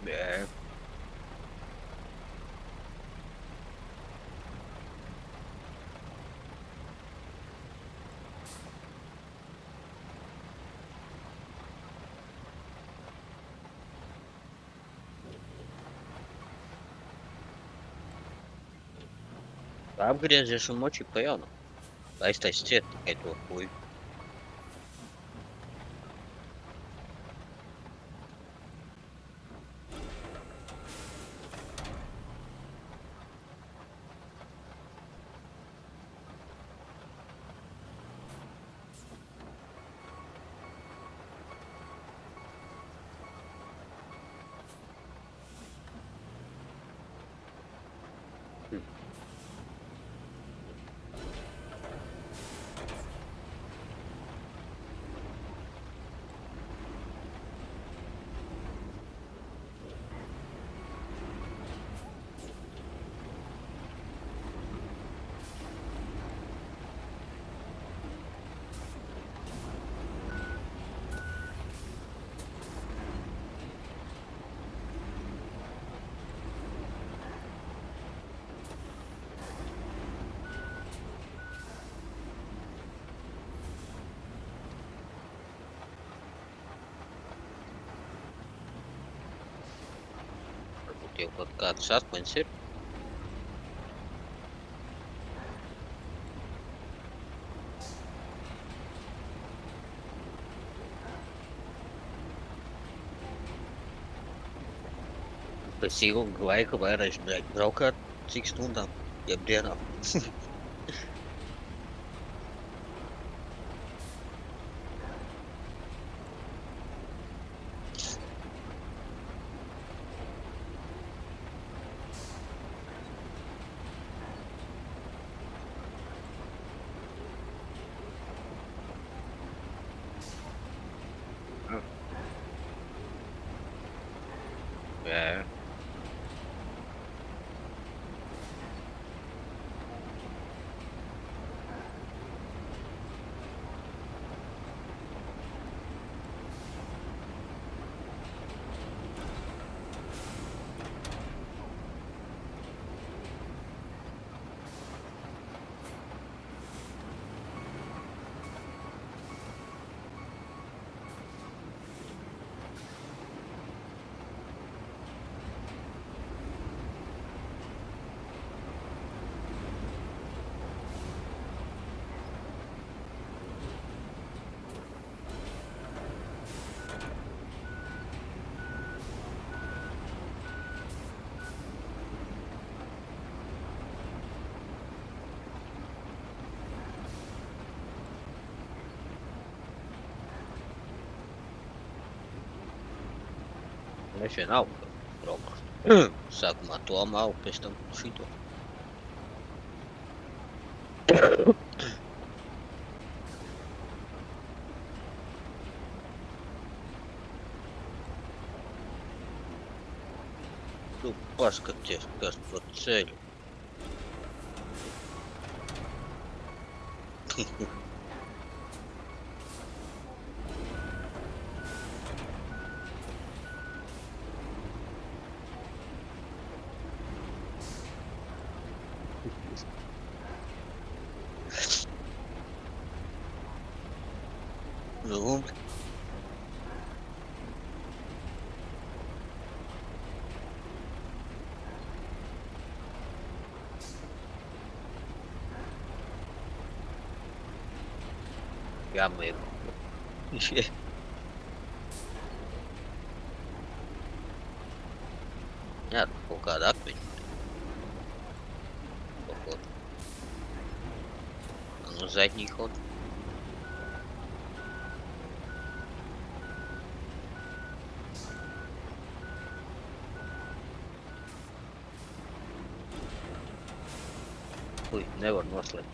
Wiem. Apgriezies un moči pa jaunu. Aiztais ciet tikai to puiku. jau kaut kāds atmiņas ir. Pēc ilga laika vairāk braukāt, cik stundām, jeb dienā. Jā. Es vienalga braucu. Sākumā to malu, pēc tam šito. Tu paskaties, kas pa ceļu. Nu, jāmēģina. Jā, kaut kāda akmeņa. Kaut ko. Ну, задний ход. Ui, nevar noslēgt.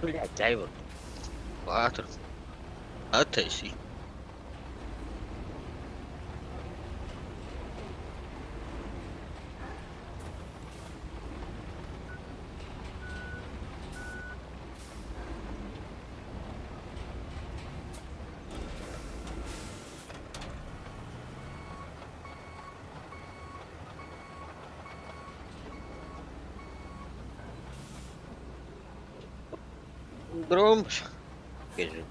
Блядь, дай вот. Ладно. Отойди. Громче. Скажи.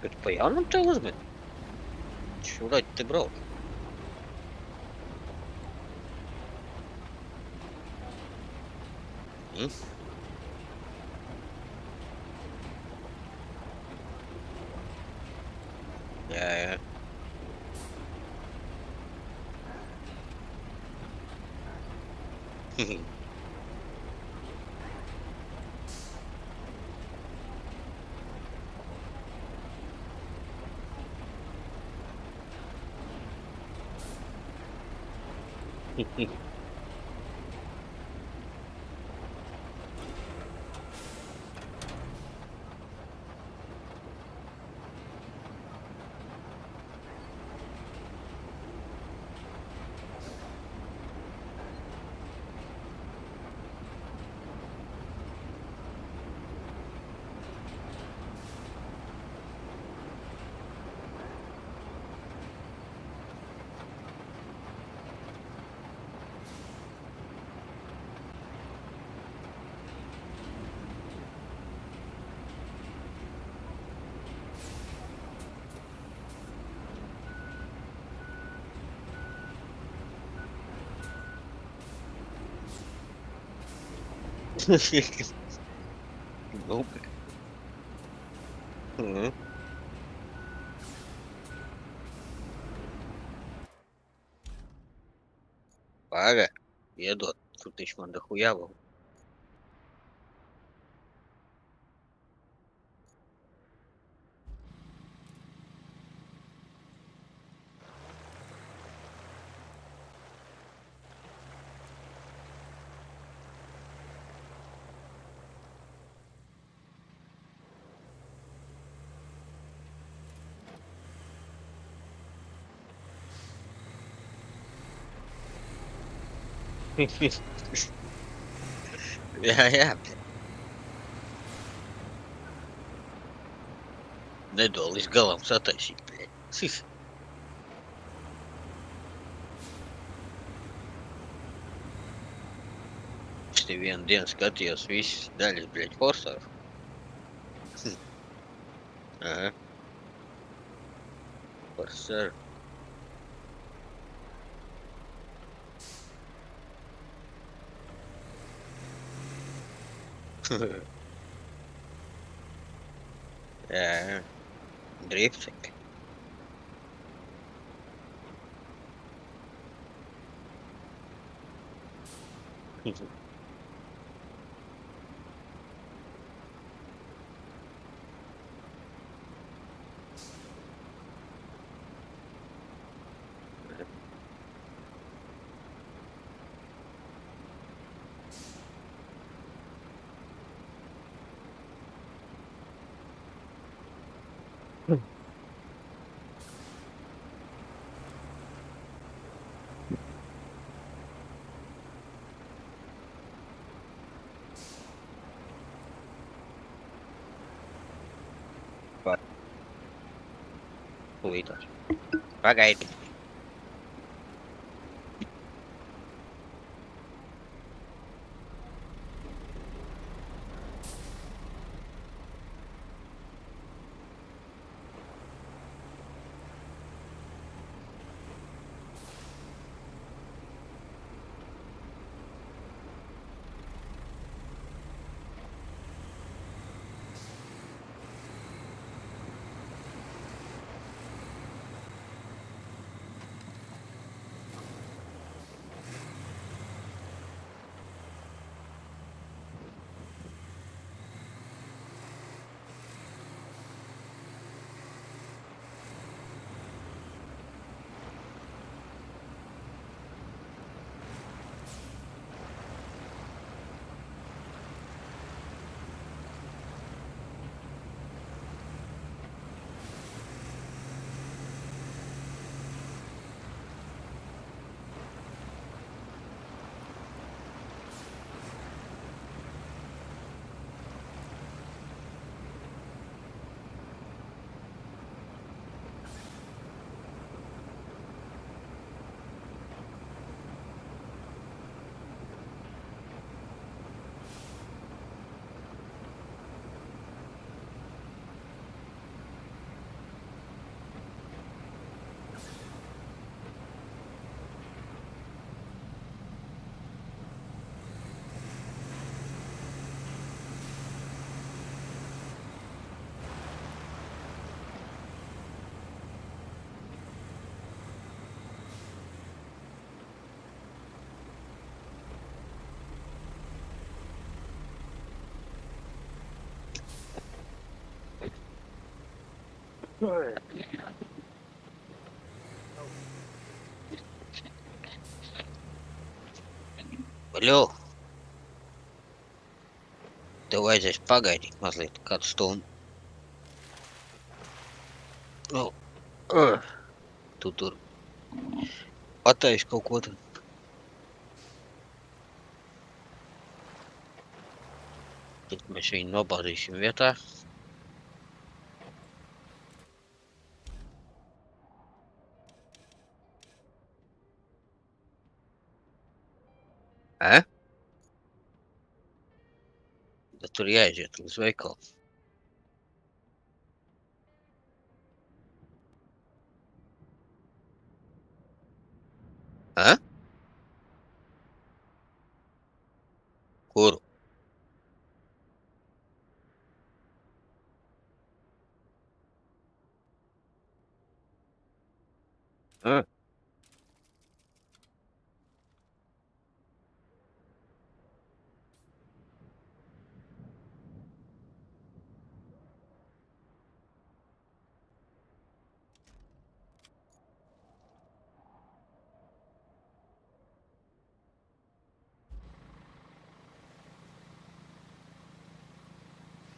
Kad pa jaunam te uzmet? Šurāt te brauc. Jā, jā. Nu, mhm. Ага, едут. Тут еще дохуя было. Я, блядь. Недолу голом затащить, блядь. Что вен день скатился, весь дали, блядь, форсов. Ага, форсер. Дрифтик. Уйдешь. Погоди. Алло, давай здесь погоди, mazliet kādu stundu. Nu, tu tur pateici kaut ko tur. Tad mēs viņu nobādīsim vietā. Bet tur jāaiziet līdz veikalam. Kuru?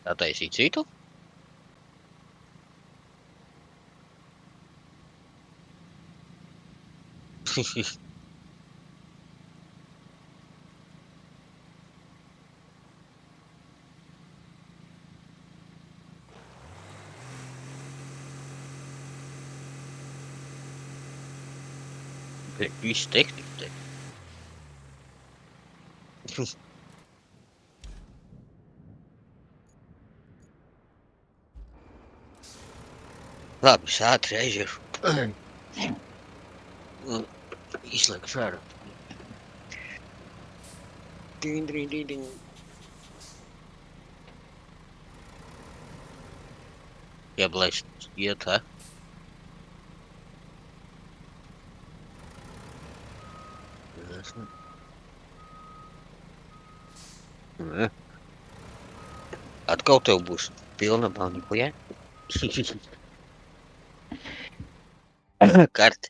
Sataisīt citu? Viss tehnika te. Labi, es ātri aiziešu. Izslēgšu ārā. Ding. Ieblaist iet, ha? Jasne. Nē. Atkal tev būs pilna banka, ja? Karti.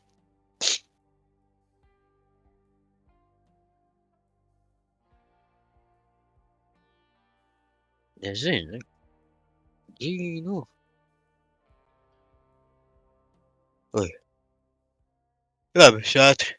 Nezinu. Ģīnu. Oi. Labi, es ātri.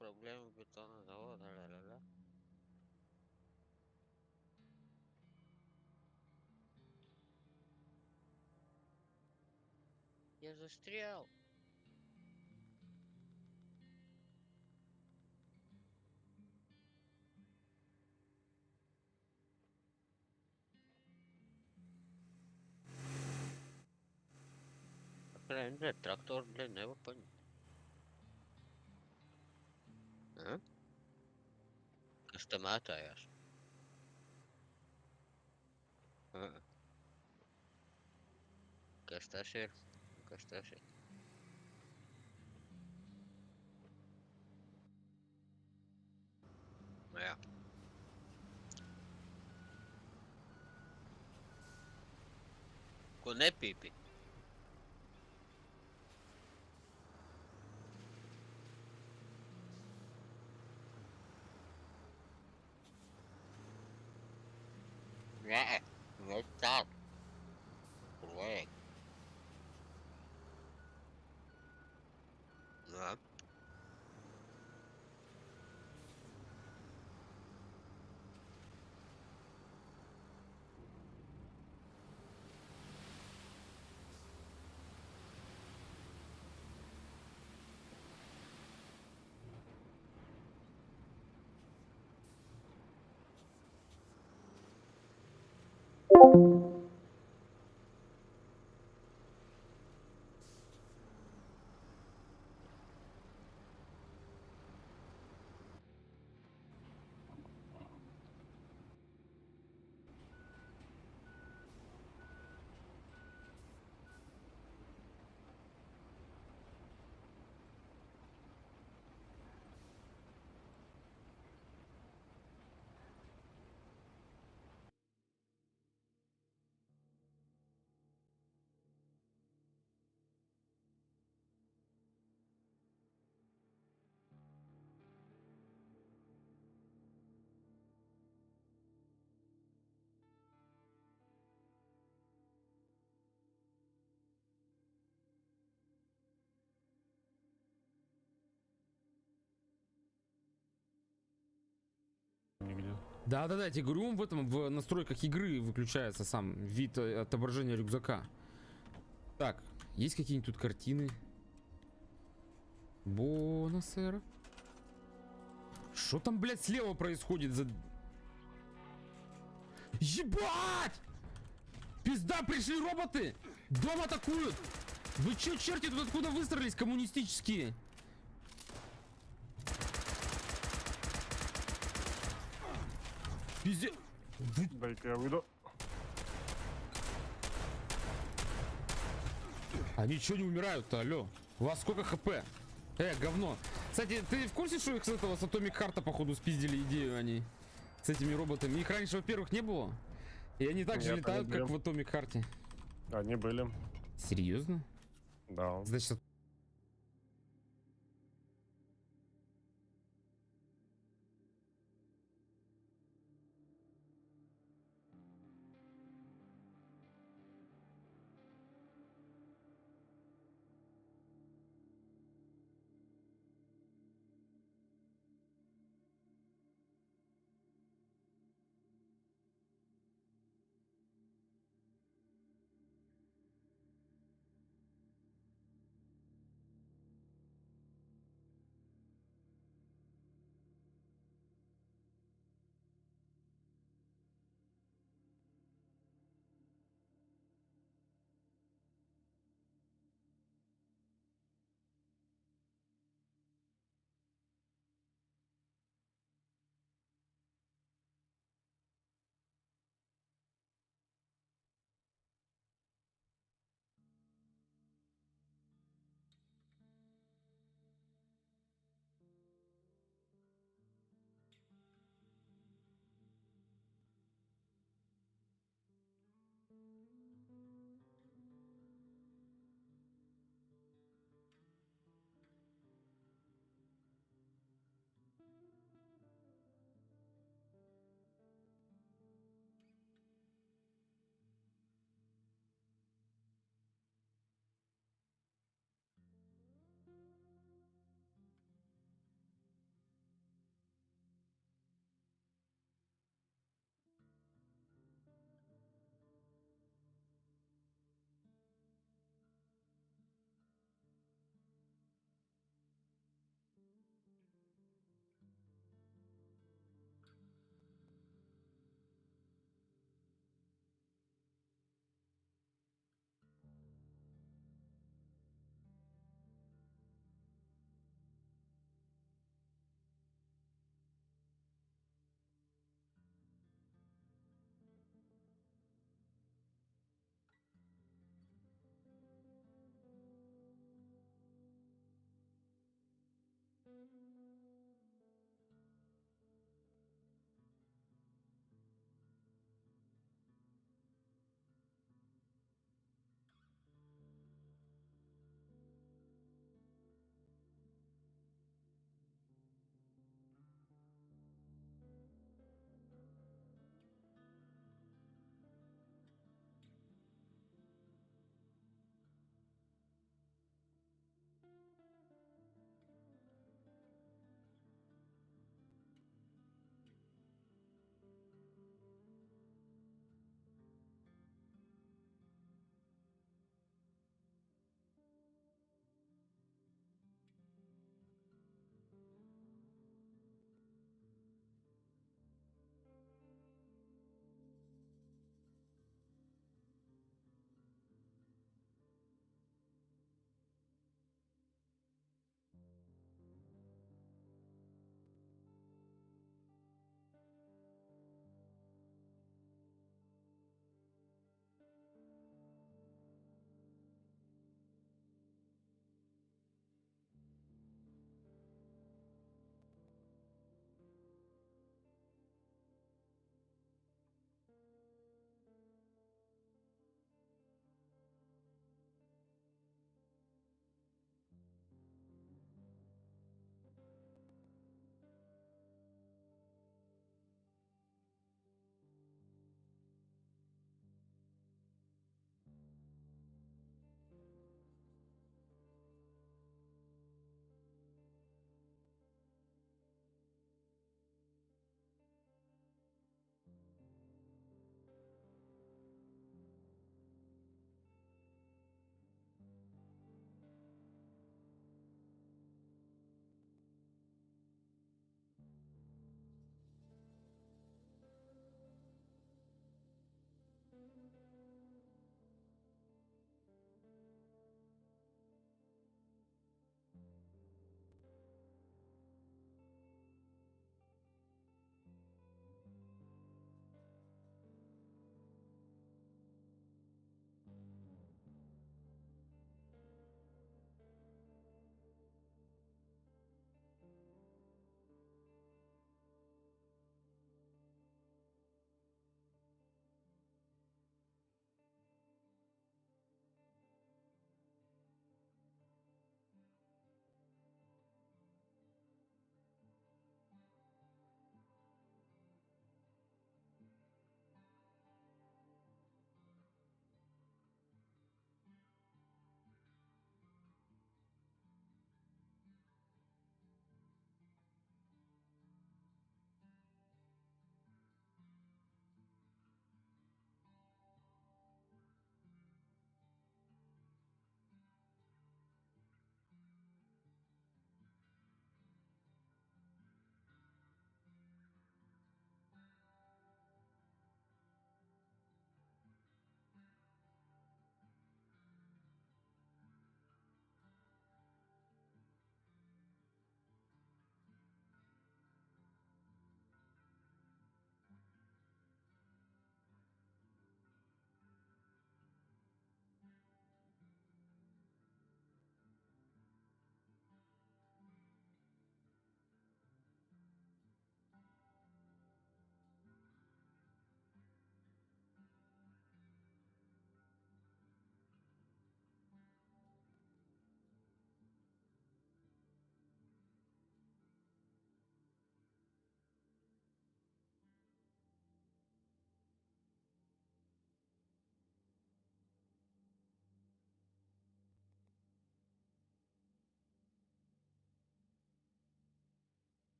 Проблемы бетонного завода. Ля-ля-ля. Я застрял. Блин, трактор, nevar paņemt. Kas te mētājās? Kas tas ir? Kas tas ir? Jā. Ko nepīpi? Nē, ne tā. Kur vajag? Jā. Да-да-да, я тебе говорю, он в этом, в настройках игры выключается сам вид отображения рюкзака. Так, есть какие-нибудь тут картины? Бонасера. Что там, блядь, слева происходит за... Ебать! Пизда, пришли роботы! Дом атакуют! Вы чё, черти, тут откуда выстрелились коммунистические? Пиздец. Дай-ка я выйду. Они чё не умирают-то, алё? У вас сколько хп? Говно. Кстати, ты в курсе, что их с этого, с Atomic Heart, походу, спиздили идею они? С этими роботами. Их раньше, во-первых, не было. И они так же летают, как в Atomic Heart. Они были. Серьезно? Да. Значит,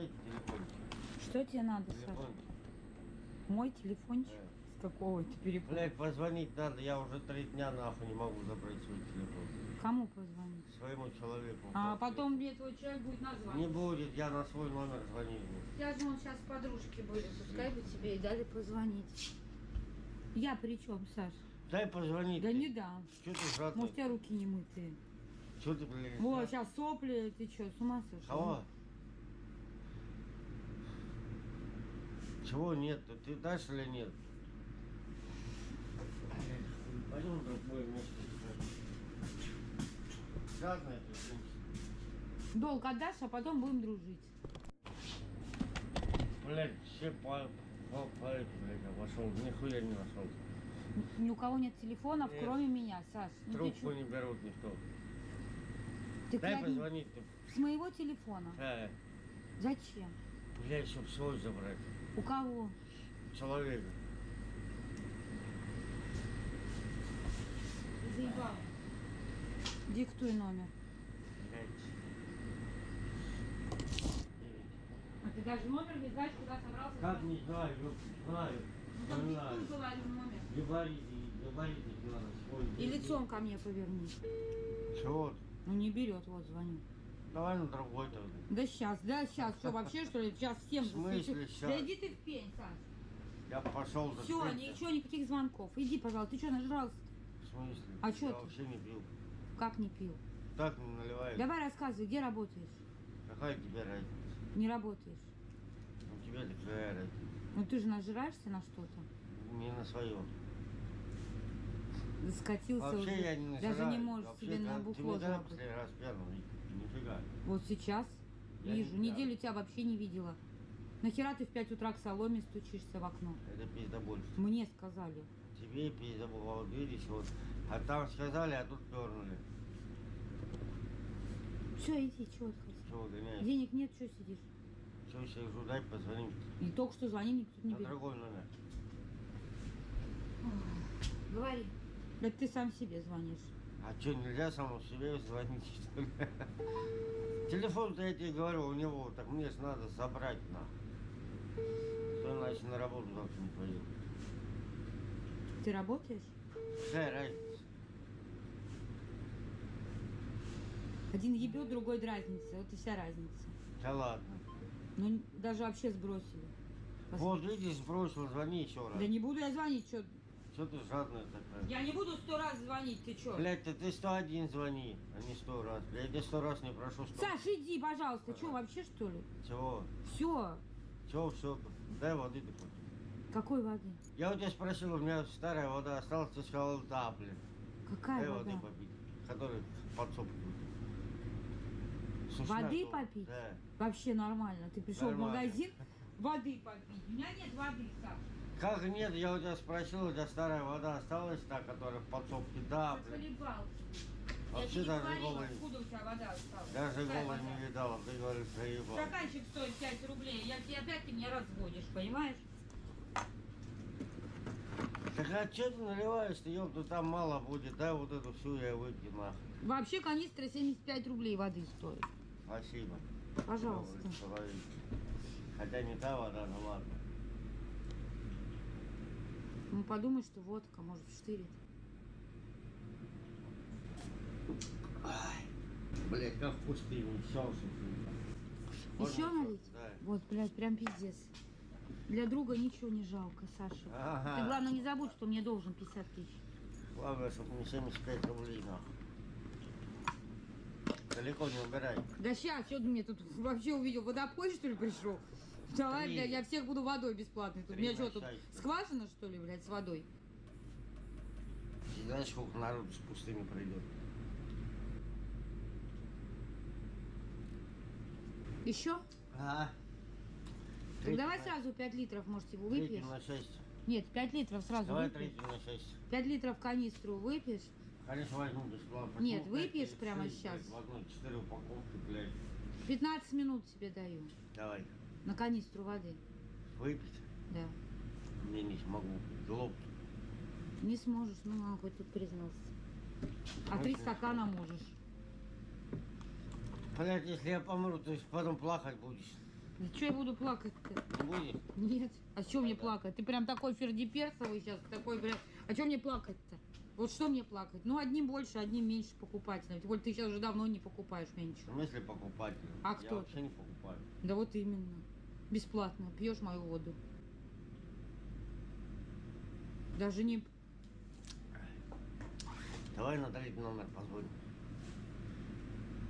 дайте телефончик. Что тебе надо, Саша? Телефончик. Мой телефончик? С какого ты перепутал? Блядь, позвонить надо, я уже 3 дня нахуй не могу забрать свой телефон. Кому позвонить? Своему человеку. А потом мне твой человек будет назван. Не будет, я на свой номер звоню. Я же он сейчас подружки были, пускай бы тебе и дали позвонить. Я при чем, Саш? Дай позвонить. Да ты. не дам. Что ты жадный? Может, у тебя руки не мытые. Что ты, блядь? Вот, сейчас сопли, ты что, с ума сошел? Кого? Чего нет? Ты дашь или нет? Пойдем в другое место. Жадная ты, женщина. Долг отдашь, а потом будем дружить. Блядь, все по это, блядь, я пошел, нихуя не нашел. Ни у кого нет телефонов, Нет. кроме меня, Саш. Ну ты Трубку чё? не берут никто. Ты Дай клади позвонить ты. с моего телефона. Зачем? Блядь, чтоб свой забрать. У кого? Человека. Заебал. Диктуй номер. Блядь. А ты даже номер не знаешь, куда собрался? Как не знаю, знаю. Ну там Не знаю. диктуй, говорю, номер. Говорите, надо свой. И лицом ко мне поверни. Чего ты? Ну не берет, вот звоню. Давай на другой тогда. Да сейчас, что вообще что ли? Сейчас всем В смысле засвечу. щас? Да иди ты в пень, Саш. Я пошел до Все, спека. ничего, никаких звонков. Иди, пожалуйста. Ты что, нажрался? В смысле? А чё Я ты? вообще не пил. Как не пил? Так не наливает. Давай рассказывай, где работаешь? Какая тебе разница? Не работаешь. У тебя такая разница. Ну ты же нажираешься на что-то. Не на своем. Скатился Вообще уже. я не Даже нажираю. не можешь Вообще, себе на ты бухло мне когда заработать. последний раз пьяным? Нифига. Вот сейчас Я вижу. не Неделю тебя вообще не видела. Нахера ты в 5 утра к соломе стучишься в окно? Это пиздобольство. Мне сказали. Тебе пиздобольство. Вот видишь, вот. А там сказали, а тут пернули. Все, иди, чего ты хотел? Чего гоняешь? Денег нет, что сидишь? Чего сижу, дай позвонить. И только что звони, никто не На берет. другой номер. Говори. Да ты сам себе звонишь. А что, нельзя самому себе звонить, что ли? Телефон-то я тебе говорю, у него, так мне ж надо забрать, нахуй. Что иначе на работу завтра не поеду. Ты работаешь? Какая разница? Один ебет, другой дразнится. Вот и вся разница. Да ладно. Ну, даже вообще сбросили. Вот видишь, сбросил, звони еще раз. Да не буду я звонить, что? Что ты жадная такая? Я не буду 100 раз звонить, ты что? Блядь, ты 101 звони, а не 100 раз. Я тебе 100 раз не прошу 100. Саш, иди, пожалуйста. Что, вообще, что ли? Чего? Все. Чего все? Дай воды ты хоть. Какой воды? Я у тебя спросил, у меня старая вода осталась, ты сказал, да, блин. Какая Дай вода? воды попить, которая подсопку. Воды попить? Да. Вообще нормально. Ты пришел Нормально. в магазин воды попить. У меня нет воды, Саш. Как нет, я у тебя спросил, у тебя старая вода осталась, та, которая в подсобке, да, блин. Заколебал. Я Вообще тебе даже говорила, голой, откуда у тебя вода осталась. даже Какая голой вода? не видала, ты говоришь, заебал. Стаканчик стоит 5 рублей. Я тебе опять ты меня разводишь, понимаешь? Так а что ты наливаешь-то, ёпта, там мало будет, дай вот эту всю я выпью нахуй. Вообще канистра 75 рублей воды стоит. Спасибо. Пожалуйста. Добрый человек. Хотя не та вода, ну ладно. Ну подумай, что водка, может, штырит. Блять, как в пустыне, соус. Еще налить? Да. Вот, блядь, прям пиздец. Для друга ничего не жалко, Саша. Ага. Ты, главное, не забудь, что мне должен 50 тысяч. Главное, чтобы не 75 рублей, нахуй. Далеко не убирай. Да сейчас, что ты мне тут вообще увидел? Водопой, что ли, пришел? Давай, Три. блядь, я всех буду водой бесплатной. Тут у 3 меня что, на тут счастье. скважина, что ли, блядь, с водой? Ты знаешь, сколько народу с пустыми придет? Еще? А? Так давай сразу 5 литров, может, его Третий выпьешь? на 6. Нет, 5 литров сразу Давай выпьешь. третий на 6. 5 литров канистру выпьешь? Конечно, возьму бесплатно. Нет, Почему выпьешь 5, прямо 6, сейчас. блядь, в одной 4 упаковки, блядь. 15 минут тебе даю Давай. на канистру воды. Выпить? Да. Не, не смогу. Лоб. Не сможешь, ну ладно, хоть тут признался. А 3 стакана можешь. Блядь, если я помру, то есть потом плакать будешь. Да что я буду плакать-то? Не будешь? Нет. А что мне плакать? Ты прям такой фердиперсовый сейчас, такой прям... А что мне плакать-то? Вот что мне плакать? Ну, одним больше, одним меньше покупателей. Тем более ты сейчас уже давно не покупаешь мне В ничего. смысле покупатель? А Я кто вообще не покупаю. Да вот именно. Бесплатно. Пьешь мою воду. Даже не... Давай на третий номер позвоним.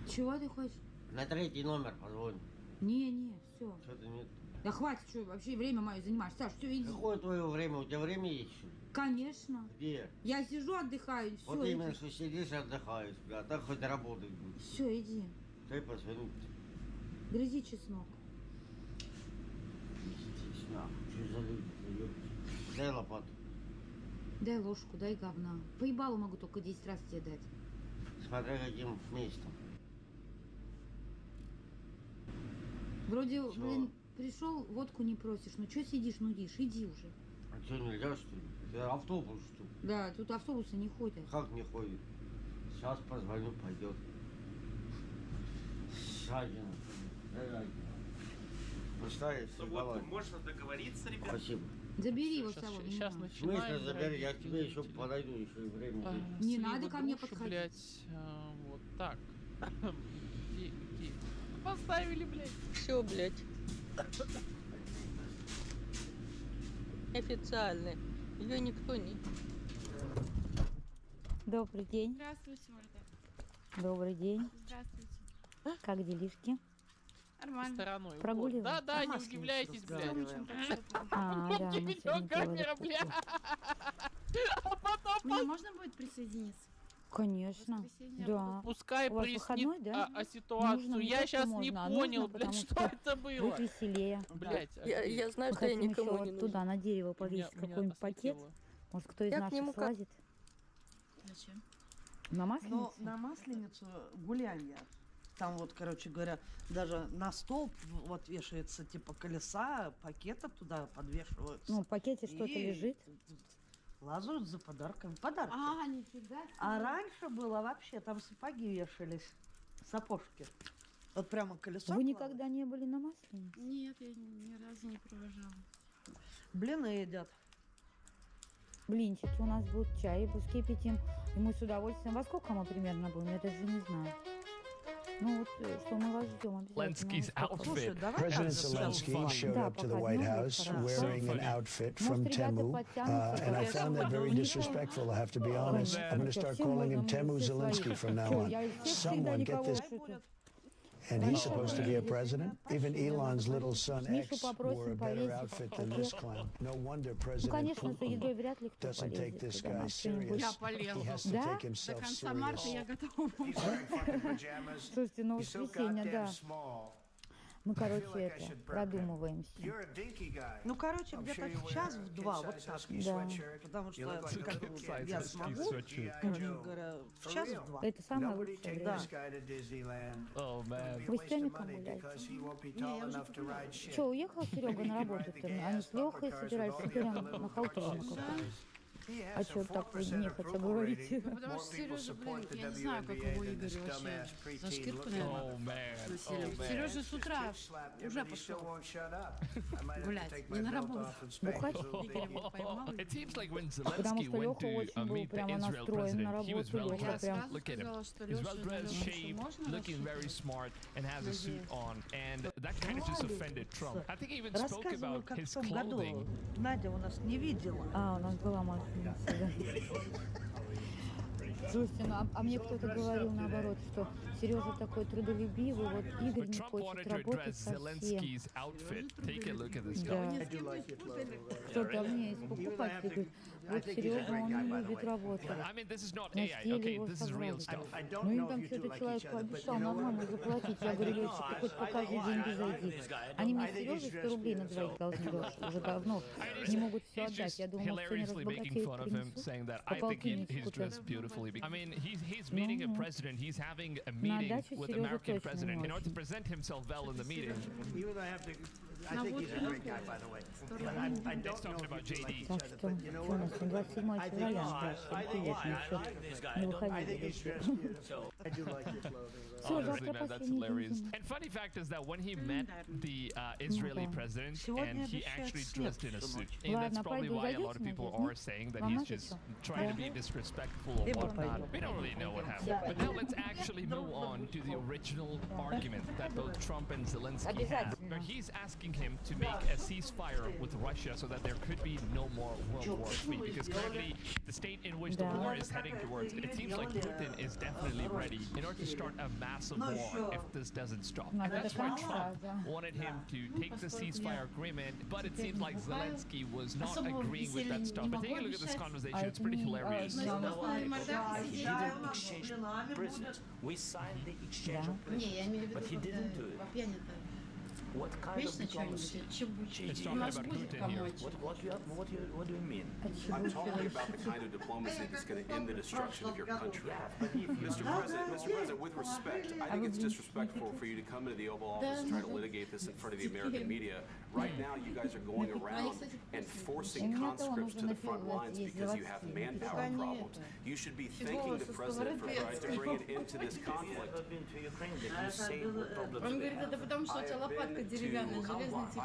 Чего ты хочешь? На третий номер позвоним. Не, все. Что-то нет. Да хватит, что вообще время мое занимаешь. Саш, все, иди. Какое твое время? У тебя время есть, что ли? Конечно. Где? Я сижу, отдыхаю, все. Вот именно, что сидишь и отдыхаешь, бля, а так хоть работать будешь. Все, иди. Дай позвонить. Грызи чеснок. Пиздец, нахуй, что за люди, ёпта. Дай лопату. Дай ложку, дай говна. Поебалу могу только 10 раз тебе дать. Смотря каким местом. Вроде, Чё? блин, пришел, водку не просишь. Ну что сидишь, нудишь? Иди уже. А что, нельзя, что ли? Это автобус, что ли? Да, тут автобусы не ходят. Как не ходит? Сейчас позвоню, пойдет. Жадина. Поставишь, давай. Можно договориться, ребят? Спасибо. Забери его с Сейчас, собой. не сейчас надо. В смысле начинаем. забери, я к дорогие тебе еще зрители. подойду, еще и время А, есть. Не слива надо ко мне груши, подходить. блядь, вот так. Где? Поставили, блядь. Все, блядь. Официально. Ее никто не... Добрый день. Здравствуйте, Ольга. Добрый день. Здравствуйте. Как делишки? Нормально. Стороной. Прогуливаем. Вот. Да, не удивляйтесь, блядь. Солнечным так что это. А, да, мы сегодня Видеокамера, делали бля. покупку. А потом Мне можно будет присоединиться? Конечно. Воскресенье Да. пускай У вас прояснит выходной, да? ситуацию. Нужно, не Я то, что сейчас не можно, а понял, нужно, блядь, потому что что это было. Будет веселее. Блядь, Я знаю, Мы что я хотим никому еще не вот нужна. туда на дерево меня- повесить меня какой-нибудь пакет. осветило. Может, кто из Я к наших нему как- слазит? Зачем? На Но масленицу? на Масленицу гулянье. Там вот, короче говоря, даже на столб вот вешается типа колеса, пакеты туда подвешиваются. Ну, в пакете что-то И лежит. Лазают за подарками. Подарки. нифига себе. А раньше было вообще, там сапоги вешались, сапожки. Вот прямо колесо. Вы клалось. никогда не были на масленице? Нет, я ни разу не провожала. Блины едят. Блинчики у нас будут, чай кипятим. И мы с удовольствием. Во сколько мы примерно будем? Я даже не знаю. Ну вот, что мы вас ждем обязательно. Zelensky's Во сколько? Слушай, outfit. давай President так сейчас Zelensky showed Да, up to the пока White днем House вечером. wearing an Funny. outfit from Может, ребята Temu, подтянутся, and I потому found that что very у них- disrespectful, I have to be honest. man. I'm going to start Всем calling him можно, Temu все свои. Zelensky from now Чё, я on. из всех всегда Someone get никого this. шуту. And he's supposed to be a president? Even Elon's little son Мишу X wore a попросим better повесить outfit than пакет. this clown. No wonder Ну, President конечно, за едой Putin вряд ли кто doesn't take полезет this туда на guy что-нибудь. serious. Я полезу. He has to Да? take До himself конца марта serious. я готова. Слушайте, ну воскресенье, да. Мы, короче, это, продумываем все. Ну, короче, где-то в час, в два, вот так. Да. Потому что как бы, Size я of смогу, sweatshirt. короче говоря, в час, в два. Это самое лучшее время. Да. Oh man. Вы с Тёмиком гуляете? Че, уехал Серега на работу-то? Они с Лехой собирались прям на халтуру. А что так вы нехотя говорите? Ну, потому что Сережа, блин, я не знаю, как его Игорь вообще за шкирку, наверное, Oh man. носили. Oh man. Сережа с утра уже пошел гулять, не на работу. Бухать? Игорь его поймал. It seems like when Потому Zelensky что went Леха to очень был meet the прямо Israel настроен на president, he was работу. well Леха Я dressed. прям... сразу Look at him. сказала, что He's Леша well dressed, shaved, можно looking very smart, and has a suit on. And that kind of just offended Trump. I think he even spoke Рассказываю, about как his в том году clothing. Надя у нас не видела. А, у нас была масленица, да. Слушайте, ну а мне кто-то говорил наоборот, что Сережа такой трудолюбивый, вот Игорь But не Trump хочет wanted to работать address совсем. Zelensky's outfit. Take a look at this Да. guy. Кто-то мне из покупателей говорит, вот Сережа, он не любит работать. I mean, this is not Но AI. съели Okay, его this is real собрали. stuff. Ну им там что-то человек пообещал нормально заплатить. Я говорю, Лёша, ты хоть покажи деньги зайди. Они мне Сереже 100 рублей на двоих должны, Лёша, уже давно. Не могут все He's отдать. just Я думаю, все не hilariously making разбогатеют, fun of him, принесут. saying that По I think he's полтинничку dressed тоже. beautifully. I mean, he's meeting a president. He's having a meeting meeting дачу with the Серёга American точно president не in order to очень. present himself well in the meeting. Even though I have to, I think he's a great guy, by the way. I don't know talking if about you two like JD. each Так other, что, but you know что у нас what? сегодня 27 I think февраля, he's да, dressed- всем I think привет, he's- мы I еще like this guy. не I выходили think he's из dressed эфира. beautiful. I do like your clothing. though. Всё, Honestly, завтра man, that's последний день hilarious. зимы. And funny fact is that when he met the Israeli president, Сегодня and he обещают actually снег dressed in a всю suit. ночь. And that's Ладно, probably пойду. why a lot of Зайдёте people на are saying that Вам he's надо just всё? trying to Да. be disrespectful or whatnot. We don't really know what happened. But now let's actually move on to the original argument that both Trump and Zelensky had. Where he's asking him to make a ceasefire with Russia so that there could be no more World War III. Because currently, the state in which the war is heading towards, it seems like Putin is definitely ready in order to start a massive war if this doesn't stop. And Надо that's до why конца, Trump да. wanted him to take the ceasefire agreement, but it seems like Zelensky was not agreeing with that stuff. But taking a look at this conversation, it's pretty hilarious. He didn't exchange prisoners. We signed the exchange of prisoners, but he didn't do it. What kind of diplomacy? It's talking about Putin here. What do you mean? I'm talking about the kind of diplomacy that's going to end the destruction of your country. Mr. President, with respect, I think it's disrespectful for you to come into the Oval Office and try to litigate this in front of the American media. Right now, you guys are going around and forcing conscripts to the front lines because you have manpower problems. You should be thanking the president for trying to bring it into this conflict. I've been to Ukraine. Did you say what problems Он they говорит, have? это потому что у тебя лопатка деревянная, железный типа.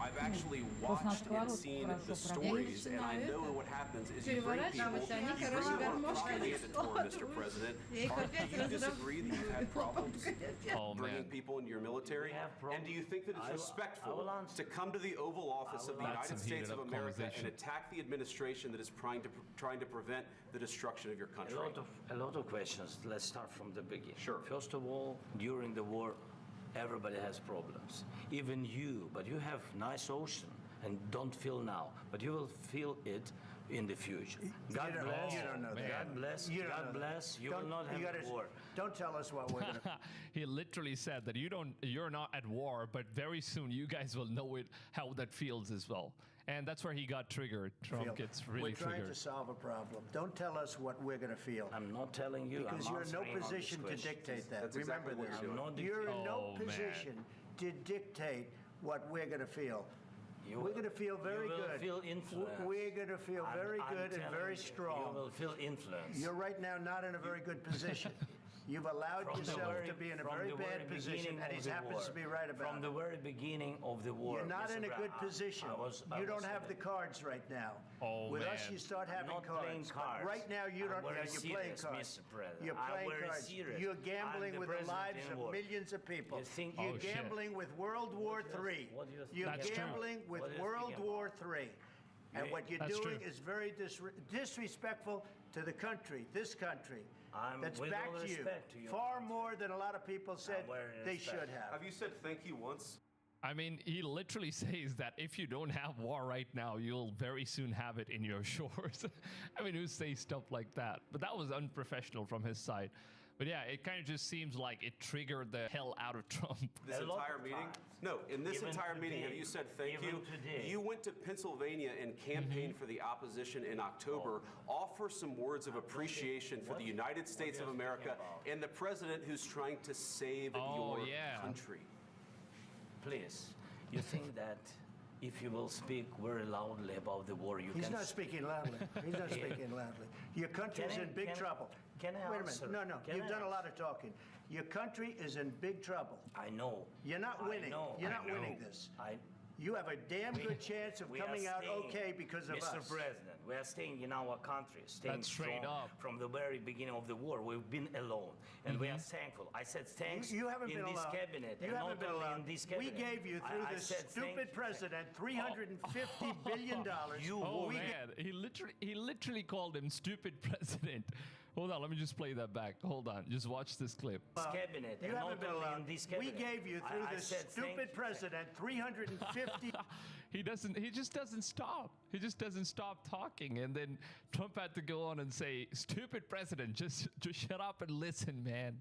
I've actually watched and seen the stories, and I know what happens is you bring people, you bring them on a propaganda tour, Mr. President. Do you disagree that you've had problems bringing people into your military? And do you think that it's respectful to come to the Oval Office of the That's United some States heated of up America and conversation. attack the administration that is trying to prevent the destruction of your country? A lot of questions. Let's start from the beginning. Sure. First of all, during the war, everybody has problems. Even you, but you have nice ocean and don't feel now, but you will feel it in the future. God bless. You don't know that. God bless. You don't God know bless. that. You will not have a war. Don't tell us what we're gonna. He literally said that you're not at war, but very soon you guys will know how that feels as well. And that's where he got triggered. Trump gets really We're trying triggered. to solve a problem. Don't tell us what we're going to feel. I'm not telling you. Because I'm you're in no answering on position this to question. dictate that. That's Remember exactly what this. you're doing. You're in no Oh, man. position to dictate what we're going to feel. You We're will- going to feel very you will good. feel influenced. We're going to feel very I'm good and telling very you, strong. You will feel influence. You're right now not in a very good position. You've allowed From the yourself very- to be in a from very the bad very position, beginning and of he the happens war. to be right about From it. the very beginning of the war. You're not Mr. in a Brown, good position. I You don't was have in the it. cards right now. Oh, With man. us, you start I'm having not playing cards. cards. But right now, you I'm don't. very You're playing serious, cards. Mr. President. You're I'm playing very cards. serious. You're I'm gambling the with the president lives in of war. millions of people. You think- You're Oh, shit. gambling with World War III. what do you think You're That's true. gambling with What do you World think War III. And Yeah, what you're that's doing true. is very disrespectful to the country, this country. I'm That's with back all to you. respect to your Far country. more than a lot of people said very they respect. should have. Have you said thank you once? I mean, he literally says that if you don't have war right now, you'll very soon have it in your shores. I mean, who says stuff like that? But that was unprofessional from his side. But yeah, it kind of just seems like it triggered the hell out of Trump. This A lot entire of meeting? times. No, in this Even entire meeting, have today. you said thank Even you? today. You went to Pennsylvania and campaigned for the opposition in October. Offer some words of appreciation for the United States of America and the president who's trying to save Oh, your yeah. country. Please, you think that if you will speak very loudly about the war, you He's can... not speaking loudly. He's not speaking loudly. Your country is Can I- in big can I- trouble. can I Wait a answer? minute. No, Can you've I done a lot answer? of talking. Your country is in big trouble. I know. You're not I winning. know, You're I not know. winning this. I, You have a damn good chance of we are coming out staying, okay because of Mr. us. President, we are staying in our country, staying That's straight strong up. from the very beginning of the war. We've been alone, and we are thankful. I said thanks You haven't in been this alone. cabinet, You and haven't not been only alone. in this We cabinet. gave you through I this said thank stupid you. president $350 billion. You Oh We man, he literally called him stupid president. Hold on, let me just play that back. Hold on, just watch this clip. This cabinet, You and haven't not been only alone. in this We cabinet. gave you through I this said thank stupid you. president $350. He just doesn't stop. He just doesn't stop talking. And then Trump had to go on and say, stupid president, just shut up and listen, man.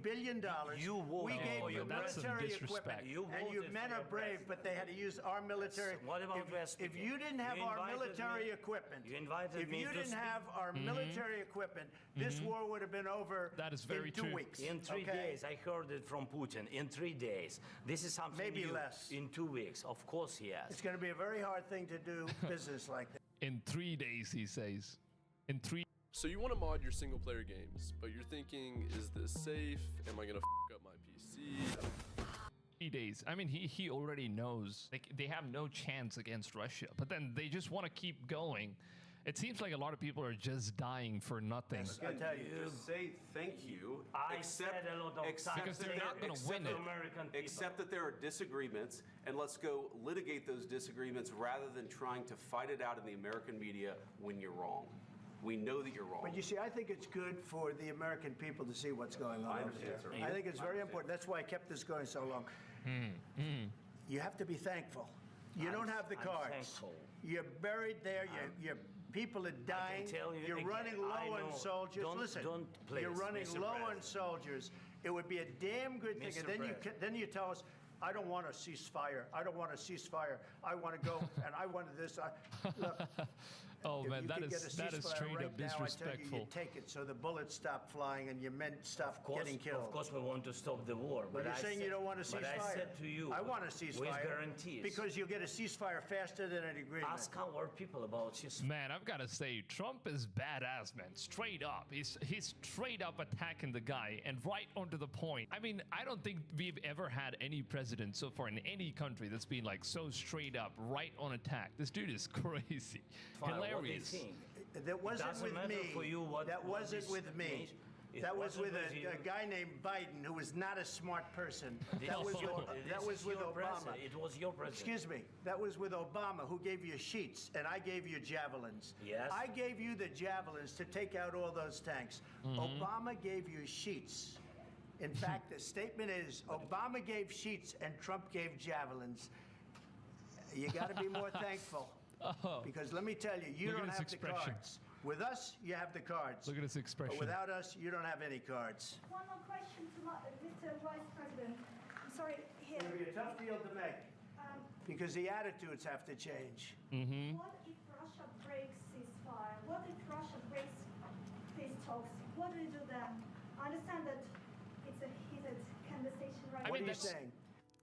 billion. You voted We gave for you your military disrespect. equipment. You And you voted men for are your brave, president. but they had to use our military. What about If you didn't have You our invited military me- equipment, you invited if me you to didn't speak. have our military equipment, this war would have been over That is very in 2 true. weeks. In 3 okay? days, I heard it from Putin. In 3 days, this is something Maybe new. less. In 2 weeks, of course he has. It's going to be a very hard thing to do business like that. In 3 days, he says. In 3. So you want to mod your single player games, but you're thinking, is this safe? Am I gonna f up my PC? 3 days. I mean, he already knows they have no chance against Russia, but then they just want to keep going. It seems like a lot of people are just dying for nothing. Again, tell you. just say thank you. I said a lot of times. Because they're not going to win it. American people. Accept that there are disagreements, and let's go litigate those disagreements rather than trying to fight it out in the American media when you're wrong. We know that you're wrong. But you see, I think it's good for the American people to see what's going on I over understand, there. sir. I think it's I very understand. important. That's why I kept this going so long. You have to be thankful. You don't have the I'm cards. thankful. You're buried there. Your people are dying. tell you You're again, running I low on know. soldiers. Don't- Listen, don't, please, you're running Mr. low on President. soldiers. It would be a damn good thing. Mr. And President. then you tell us, I don't want a ceasefire. I don't want a ceasefire. I want to go, and I wanted this. Look. Oh If man, you that could is get a that is ceasefire straight right up now, I tell you, disrespectful. you take it so the bullets stop flying and your men stop getting killed. Of course, we want to stop the war. But you're I saying said- you don't want a ceasefire. But I said to you, I want a ceasefire. with guarantees. Because you'll get a ceasefire faster than an agreement. Ask our people about ceasefire. Man, I've got to say, Trump is badass, man. Straight up. He's straight up attacking the guy and right onto the point. I mean, I don't think we've ever had any president so far in any country that's been like so straight up, right on attack. This dude is crazy. Fine, what do you Hilarious. think? That wasn't Doesn't with matter me. for you what- that what wasn't this with me. means. It That was wasn't with with you. a guy named Biden who was not a smart person. That was This is with your Obama. president. It was your president. Excuse me. That was with Obama, who gave you sheets, and I gave you javelins. Yes. I gave you the javelins to take out all those tanks. Obama gave you sheets. In fact, the statement is Obama gave sheets and Trump gave javelins. You got to be more thankful. Because let me tell you, you Look at don't his have the expression. cards. With us, you have the cards. Look at his expression. But without us, you don't have any cards. One more question to Mr. Vice President. I'm sorry, here. It's going to be a tough deal to make because the attitudes have to change. What if Russia breaks ceasefire? What if Russia breaks peace talks? What do you do then? I understand that it's a heated conversation right now. What are you saying?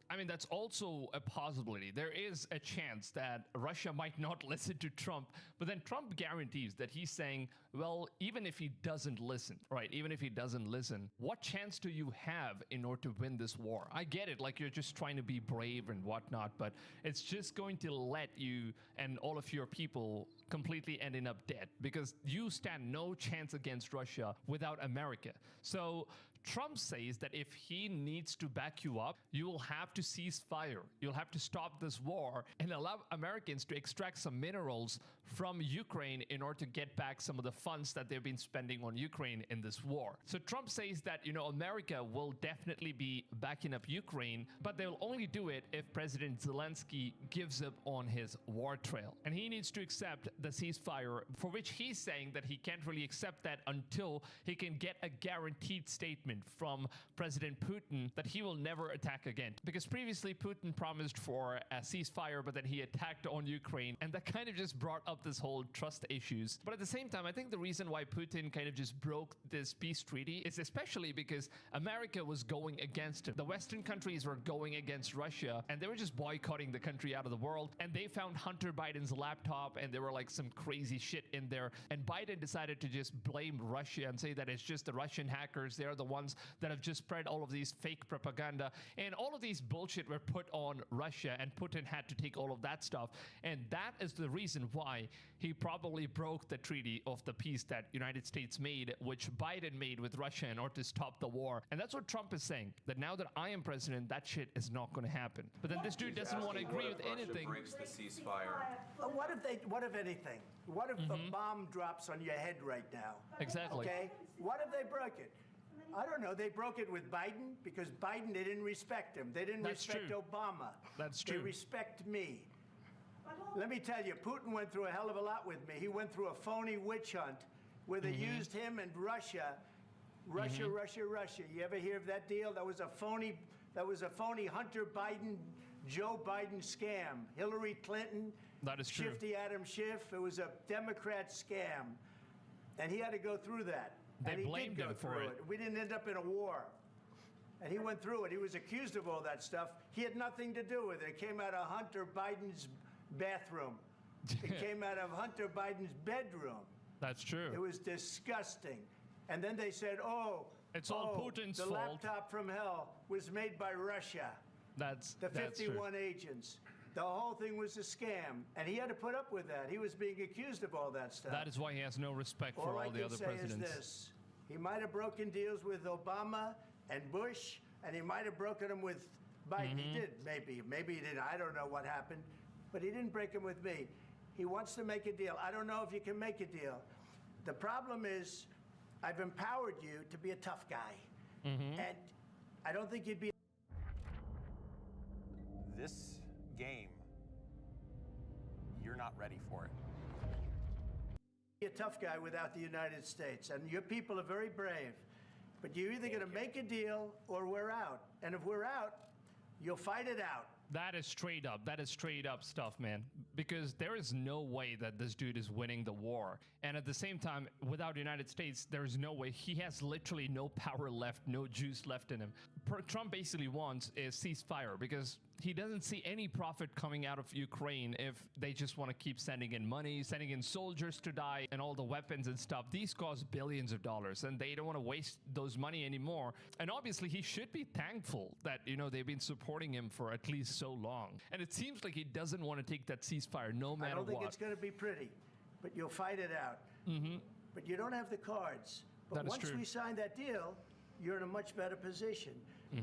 I mean, that's also a possibility. There is a chance that Russia might not listen to Trump, but then Trump guarantees that he's saying, well, even if he doesn't listen, right? Even if he doesn't listen, what chance do you have in order to win this war? I get it, like you're just trying to be brave and whatnot, but it's just going to let you and all of your people completely ending up dead because you stand no chance against Russia without America. So Trump says that if he needs to back you up, you will have to cease fire. You'll have to stop this war and allow Americans to extract some minerals from Ukraine in order to get back some of the funds that they've been spending on Ukraine in this war. So Trump says that, you know, America will definitely be backing up Ukraine, but they'll only do it if President Zelensky gives up on his war trail. And he needs to accept the ceasefire, for which he's saying that he can't really accept that until he can get a guaranteed statement from President Putin that he will never attack again. Because previously Putin promised for a ceasefire, but then he attacked on Ukraine, and that kind of just brought up this whole trust issues. But at the same time, I think the reason why Putin kind of just broke this peace treaty is especially because America was going against him. The Western countries were going against Russia, and they were just boycotting the country out of the world, and they found Hunter Biden's laptop, and there were like some crazy shit in there, and Biden decided to just blame Russia and say that it's just the Russian hackers, they're the ones that have just spread all of these fake propaganda, and all of these bullshit were put on Russia, and Putin had to take all of that stuff, and that is the reason why he probably broke the treaty of the peace that United States made, which Biden made with Russia in order to stop the war. And that's what Trump is saying, that now that I am president, that shit is not going to happen. But then this dude doesn't want to agree with anything. Breaks the ceasefire. What if anything? What if a bomb drops on your head right now? Exactly. Okay? What if they broke it? I don't know. They broke it with Biden because Biden, they didn't respect him. They didn't That's respect true. Obama. That's They true. respect me. Let me tell you, Putin went through a hell of a lot with me. He went through a phony witch hunt where they used him and Russia Russia, Russia, Russia. You ever hear of that deal? That was a phony Hunter Biden, Joe Biden scam. Hillary Clinton, That is true. Shifty Adam Schiff. It was a Democrat scam. And he had to go through that. They and he blamed did go him for through it. We didn't end up in a war. And he went through it. He was accused of all that stuff. He had nothing to do with it. It came out of Hunter Biden's bathroom. It came out of Hunter Biden's bedroom. That's true. It was disgusting. And then they said, it's all Putin's the fault. laptop from hell was made by Russia. That's the 51 true. agents. The whole thing was a scam, and he had to put up with that. He was being accused of all that stuff. That is why he has no respect for all the other All I can say presidents. is this. He might have broken deals with Obama and Bush, and he might have broken them with Biden. He did, maybe. Maybe he didn't. I don't know what happened. But he didn't break them with me. He wants to make a deal. I don't know if you can make a deal. The problem is, I've empowered you to be a tough guy. And I don't think you'd be... This game, you're not ready for it. Be a tough guy without the United States. And your people are very brave. But you're either going to make a deal or we're out. And if we're out, you'll fight it out. That is straight up. That is straight up stuff, man. Because there is no way that this dude is winning the war. And at the same time, without the United States, there is no way. He has literally no power left, no juice left in him. Trump basically wants a ceasefire because he doesn't see any profit coming out of Ukraine if they just want to keep sending in money, sending in soldiers to die, and all the weapons and stuff. These cost billions of dollars, and they don't want to waste those money anymore. And obviously, he should be thankful that, you know, they've been supporting him for at least so long. And it seems like he doesn't want to take that ceasefire no matter what. I don't think it's going to be pretty, but you'll fight it out. But you don't have the cards. But once we sign that deal, you're in a much better position.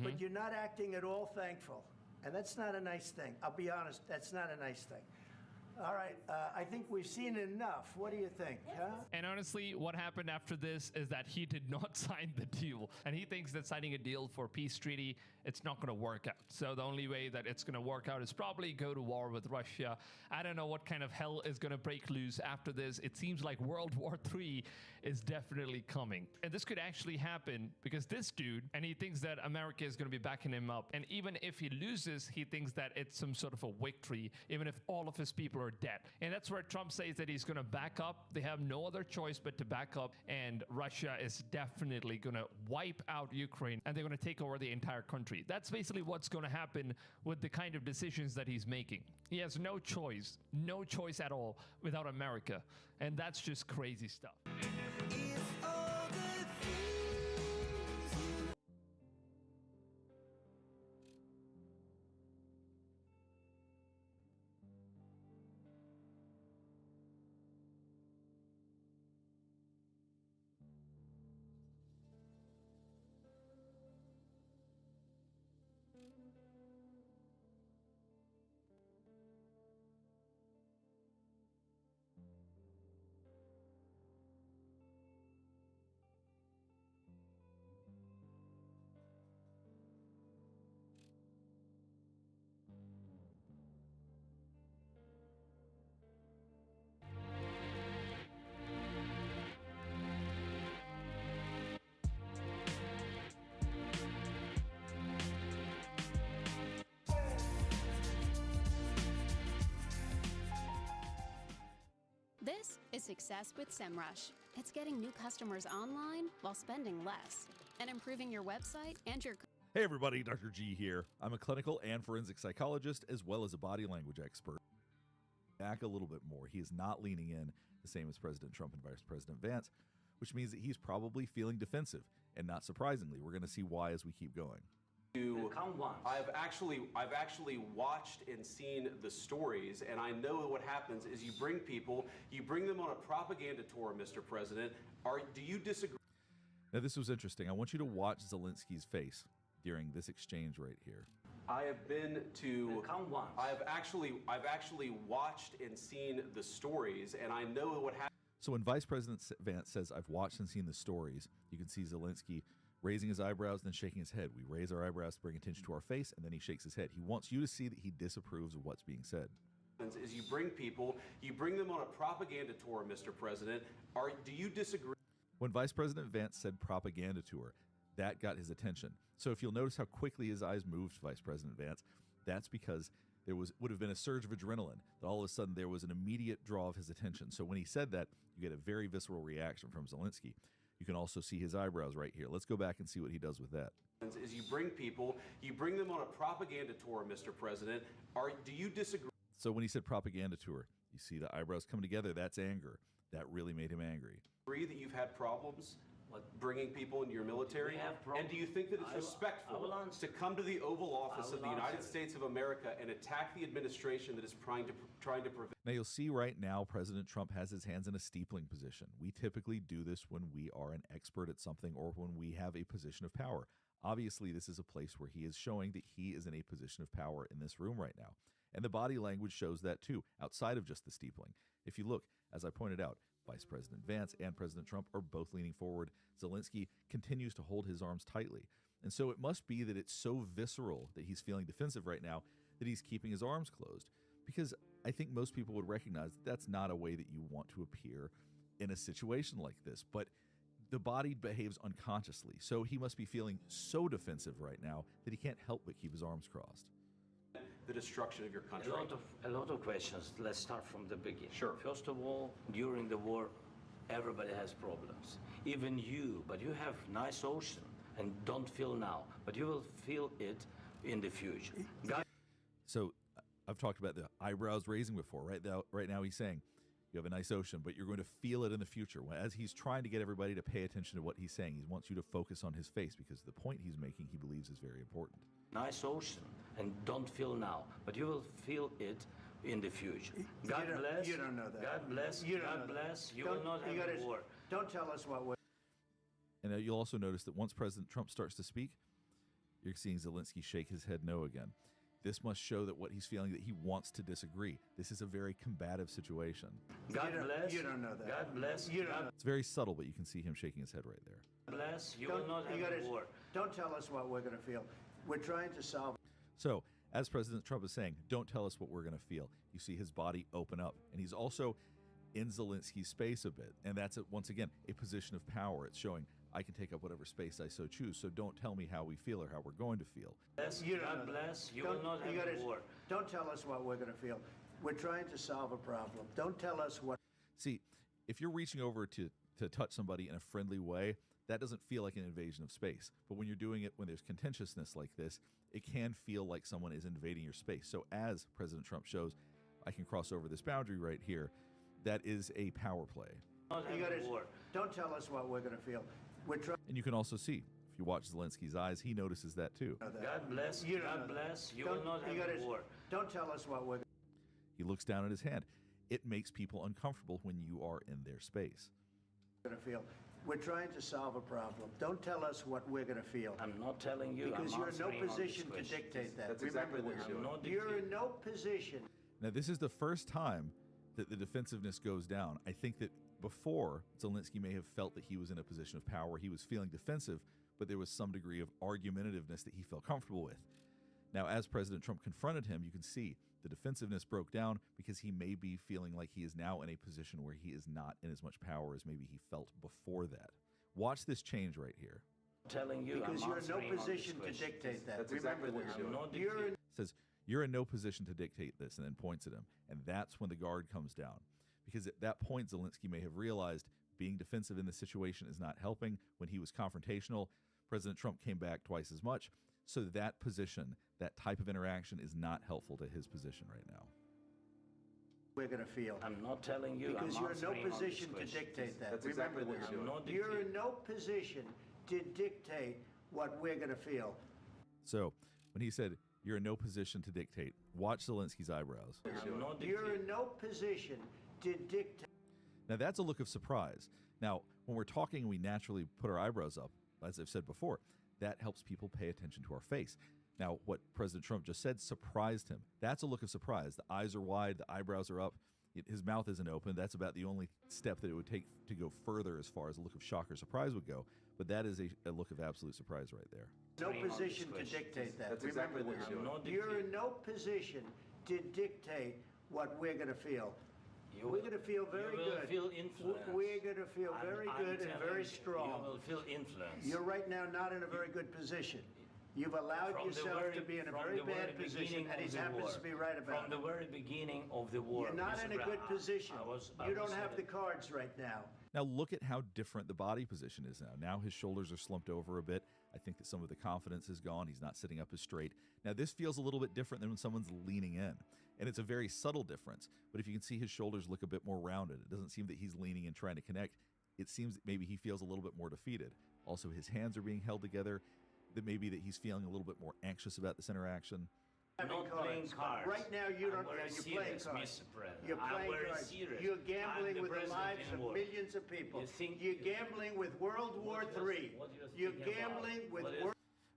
But you're not acting at all thankful. And that's not a nice thing. I'll be honest, that's not a nice thing. All right, I think we've seen enough. What do you think, huh? And honestly, what happened after this is that he did not sign the deal. And he thinks that signing a deal for peace treaty, it's not going to work out. So the only way that it's going to work out is probably go to war with Russia. I don't know what kind of hell is going to break loose after this. It seems like World War III is definitely coming. And this could actually happen because this dude, and he thinks that America is going to be backing him up. And even if he loses, he thinks that it's some sort of a victory, even if all of his people are dead. And that's where Trump says that he's going to back up. They have no other choice but to back up, and Russia is definitely going to wipe out Ukraine, and they're going to take over the entire country. That's basically what's going to happen with the kind of decisions that he's making. He has no choice at all without America, and that's just crazy stuff. This is success with SEMrush. It's getting new customers online while spending less and improving your website and your... Hey everybody, Dr. G here. I'm a clinical and forensic psychologist as well as a body language expert. Back a little bit more. He is not leaning in the same as President Trump and Vice President Vance, which means that he's probably feeling defensive. And not surprisingly, we're going to see why as we keep going. I've actually watched and seen the stories, and I know what happens is you bring them on a propaganda tour, Mr. President. Do you disagree? Now this was interesting. I want you to watch Zelensky's face during this exchange right here. I've actually watched and seen the stories, and I know what happens. So when Vice President Vance says, "I've watched and seen the stories," you can see Zelensky raising his eyebrows, then shaking his head. We raise our eyebrows to bring attention to our face, and then he shakes his head. He wants you to see that he disapproves of what's being said. Is you bring them on a propaganda tour, Mr. President. Do you disagree? When Vice President Vance said propaganda to her, that got his attention. So if you'll notice how quickly his eyes moved, Vice President Vance, that's because there would have been a surge of adrenaline, that all of a sudden there was an immediate draw of his attention. So when he said that, you get a very visceral reaction from Zelensky. You can also see his eyebrows right here. Let's go back and see what he does with that. Is you bring them on a propaganda tour, Mr. President. Do you disagree? So when he said propaganda tour, you see the eyebrows come together. That's anger. That really made him angry. Agree that you've had problems bringing people into your military? And do you think that it's respectful to come to the Oval Office of the United States of America and attack the administration that is trying to prevent? Now you'll see right now President Trump has his hands in a steepling position. We typically do this when we are an expert at something or when we have a position of power. Obviously, this is a place where he is showing that he is in a position of power in this room right now. And the body language shows that too, outside of just the steepling. If you look, as I pointed out, Vice President Vance and President Trump are both leaning forward. Zelensky continues to hold his arms tightly. And so it must be that it's so visceral that he's feeling defensive right now that he's keeping his arms closed. Because I think most people would recognize that that's not a way that you want to appear in a situation like this. But the body behaves unconsciously. So he must be feeling so defensive right now that he can't help but keep his arms crossed. The destruction of your country. A lot of questions. Let's start from the beginning. Sure. First of all, during the war, everybody has problems. Even you, but you have nice ocean and don't feel now, but you will feel it in the future. So I've talked about the eyebrows raising before. Right now he's saying you have a nice ocean, but you're going to feel it in the future. As he's trying to get everybody to pay attention to what he's saying, he wants you to focus on his face because the point he's making he believes is very important. Nice ocean and don't feel now, but you will feel it in the future. God bless. You don't know that. God bless. God bless. You will not have a war. Don't tell us what we're... And you'll also notice that once President Trump starts to speak, you're seeing Zelensky shake his head no again. This must show that what he's feeling, that he wants to disagree. This is a very combative situation. God bless. You don't know that. God bless. It's very subtle, but you can see him shaking his head right there. God bless. You will not have a war. Don't tell us what we're going to feel. We're trying to solve... So, as President Trump is saying, don't tell us what we're going to feel. You see his body open up. And he's also in Zelensky's space a bit. And that's, once again, a position of power. It's showing, I can take up whatever space I so choose. So don't tell me how we feel or how we're going to feel. God bless. You will not have a war. Don't tell us what we're going to feel. We're trying to solve a problem. Don't tell us what... See, if you're reaching over to touch somebody in a friendly way, that doesn't feel like an invasion of space. But when you're doing it when there's contentiousness like this, it can feel like someone is invading your space. So as President Trump shows, I can cross over this boundary right here. That is a power play. Don't tell us what we're going to feel. And you can also see, if you watch Zelensky's eyes, he notices that too. God bless. God bless. You will not have a war. Don't tell us what we're... He looks down at his hand. It makes people uncomfortable when you are in their space. Going to feel. We're trying to solve a problem. Don't tell us what we're going to feel. I'm not telling you. Because you're in no position to dictate that. That's exactly what you're doing. You're in no position. Now, this is the first time that the defensiveness goes down. I think that before, Zelensky may have felt that he was in a position of power. He was feeling defensive, but there was some degree of argumentativeness that he felt comfortable with. Now, as President Trump confronted him, you can see the defensiveness broke down because he may be feeling like he is now in a position where he is not in as much power as maybe he felt before that. Watch this change right here. Telling you, because you're in no position to dictate that. That's exactly what you're doing. Says, you're in no position to dictate this, and then points at him. And that's when the guard comes down. Because at that point, Zelensky may have realized being defensive in this situation is not helping. When he was confrontational, President Trump came back twice as much. So that position, that type of interaction is not helpful to his position right now. We're going to feel. I'm not telling you. Because you're in no position to dictate that. That's exactly what you're doing. You're in no position to dictate what we're going to feel. So when he said, you're in no position to dictate, watch Zelensky's eyebrows. You're in no position to dictate. Now that's a look of surprise. Now, when we're talking, we naturally put our eyebrows up, as I've said before. That helps people pay attention to our face. Now, what President Trump just said surprised him. That's a look of surprise. The eyes are wide, the eyebrows are up, his mouth isn't open. That's about the only step that it would take to go further as far as a look of shock or surprise would go. But that is a look of absolute surprise right there. No position to dictate that. That's exactly what you're doing. You're in no position to dictate what we're going to feel. We're going to feel very you will good. Feel influence. We're going to feel very good and very strong. You will feel influence. You're right now not in a very good position. You've allowed yourself to be in a very bad position, and he happens to be right about it. From the very beginning of the war. You're not in a good position. You don't have the cards right now. Now look at how different the body position is now. Now his shoulders are slumped over a bit. I think that some of the confidence is gone. He's not sitting up as straight. Now this feels a little bit different than when someone's leaning in. And it's a very subtle difference. But if you can see his shoulders look a bit more rounded, it doesn't seem that he's leaning and trying to connect. It seems that maybe he feels a little bit more defeated. Also, his hands are being held together. That maybe that he's feeling a little bit more anxious about this interaction. Not playing cards. Right now, you don't. You're playing cards. You're playing cards. You're gambling with the lives of millions of people. You're gambling with World War III. You're gambling with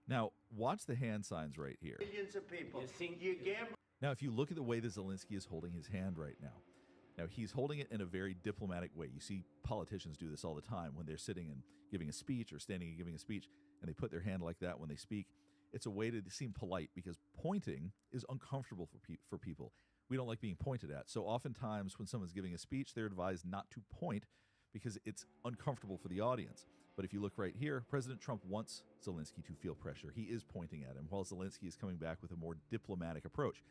Now, watch the hand signs right here. millions of people. You're gambling. Now, if you look at the way that Zelensky is holding his hand right now, he's holding it in a very diplomatic way. You see politicians do this all the time when they're sitting and giving a speech or standing and giving a speech, and they put their hand like that when they speak. It's a way to seem polite because pointing is uncomfortable for people. We don't like being pointed at. So oftentimes when someone's giving a speech, they're advised not to point because it's uncomfortable for the audience. But if you look right here, President Trump wants Zelensky to feel pressure. He is pointing at him, while Zelensky is coming back with a more diplomatic approach.